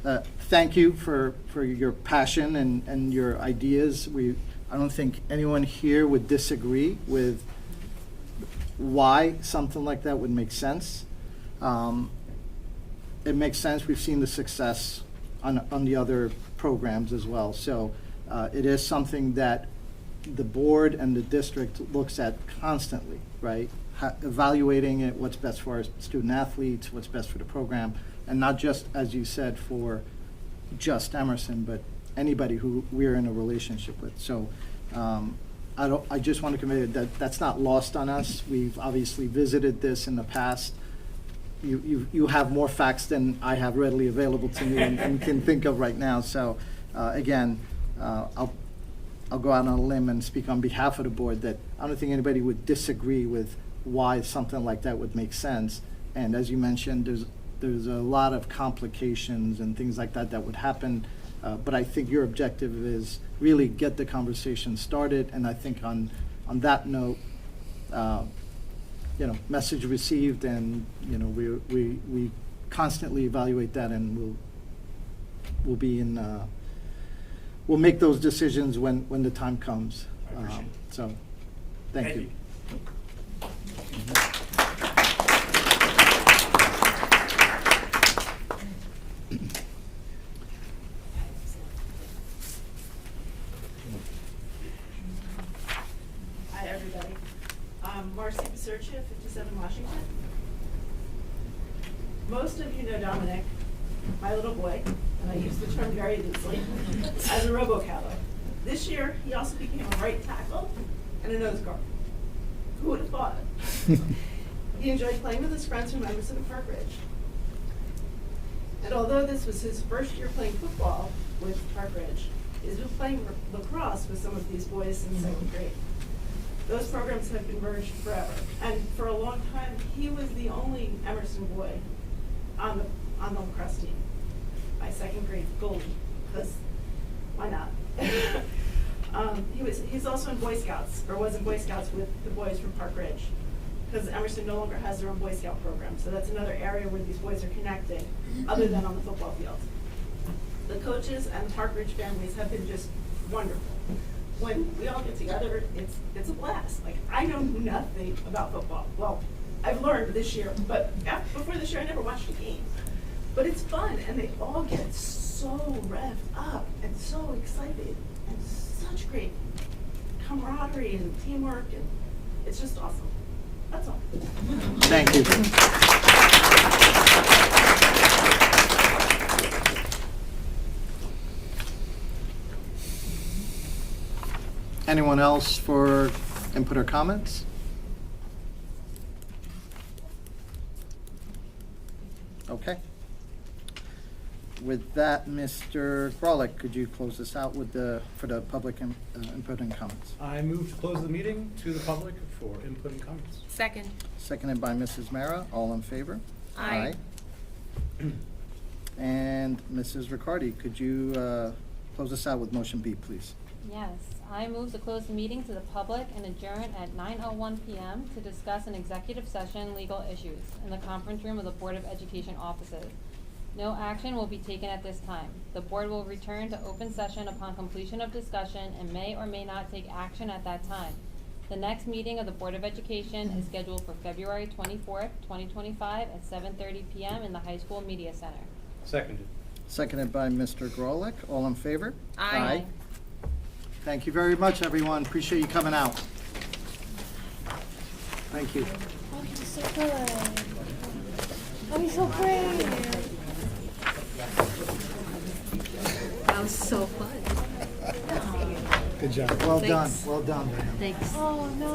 course. Thank you for your passion and your ideas. I don't think anyone here would disagree with why something like that would make sense. It makes sense. We've seen the success on the other programs as well. So it is something that the board and the district looks at constantly, right? Evaluating it, what's best for our student athletes, what's best for the program, and not just, as you said, for just Emerson, but anybody who we're in a relationship with. So I just want to convey that that's not lost on us. We've obviously visited this in the past. You have more facts than I have readily available to me and can think of right now. So again, I'll go out on a limb and speak on behalf of the board that I don't think anybody would disagree with why something like that would make sense. And as you mentioned, there's a lot of complications and things like that that would happen. But I think your objective is really get the conversation started. And I think on that note, message received, and we constantly evaluate that, and we'll make those decisions when the time comes. I appreciate it. So, thank you. Hi, everybody. Marcy Pasurcia, 57 Washington. Most of you know Dominic, my little boy, and I use the term very loosely, as a robo-caller. This year, he also became a right tackle and a nose guard. Who would have thought it? He enjoyed playing with his friends from Emerson and Park Ridge. And although this was his first year playing football with Park Ridge, he's been playing lacrosse with some of these boys since second grade. Those programs have been merged forever. And for a long time, he was the only Emerson boy on the lacrosse team. My second grade goalie, because why not? He's also in Boy Scouts, or was in Boy Scouts with the boys from Park Ridge, because Emerson no longer has their own Boy Scout program. So that's another area where these boys are connected, other than on the football field. The coaches and the Park Ridge families have been just wonderful. When we all get together, it's a blast. Like, I know nothing about football. Well, I've learned this year, but before this year, I never watched a game. But it's fun, and they all get so revved up and so excited, and such great camaraderie and teamwork, and it's just awesome. That's all. Thank you. Anyone else for input or comments? Okay. With that, Mr. Grolick, could you close this out for the public input and comments? I move to close the meeting to the public for input and comments. Second. Seconded by Mrs. Mara. All in favor? Aye. And Mrs. Riccardi, could you close us out with motion B, please? Yes, I move to close the meeting to the public and adjourn at 9:01 PM to discuss an executive session legal issues in the conference room of the Board of Education offices. No action will be taken at this time. The board will return to open session upon completion of discussion and may or may not take action at that time. The next meeting of the Board of Education is scheduled for February 24th, 2025 at 7:30 PM in the High School Media Center. Seconded. Seconded by Mr. Grolick. All in favor? Aye. Thank you very much, everyone. Appreciate you coming out. Thank you. Oh, you're so good. Oh, you're so brave. That was so fun. Good job. Well done. Thanks. Well done, Diane. Thanks. Oh, no.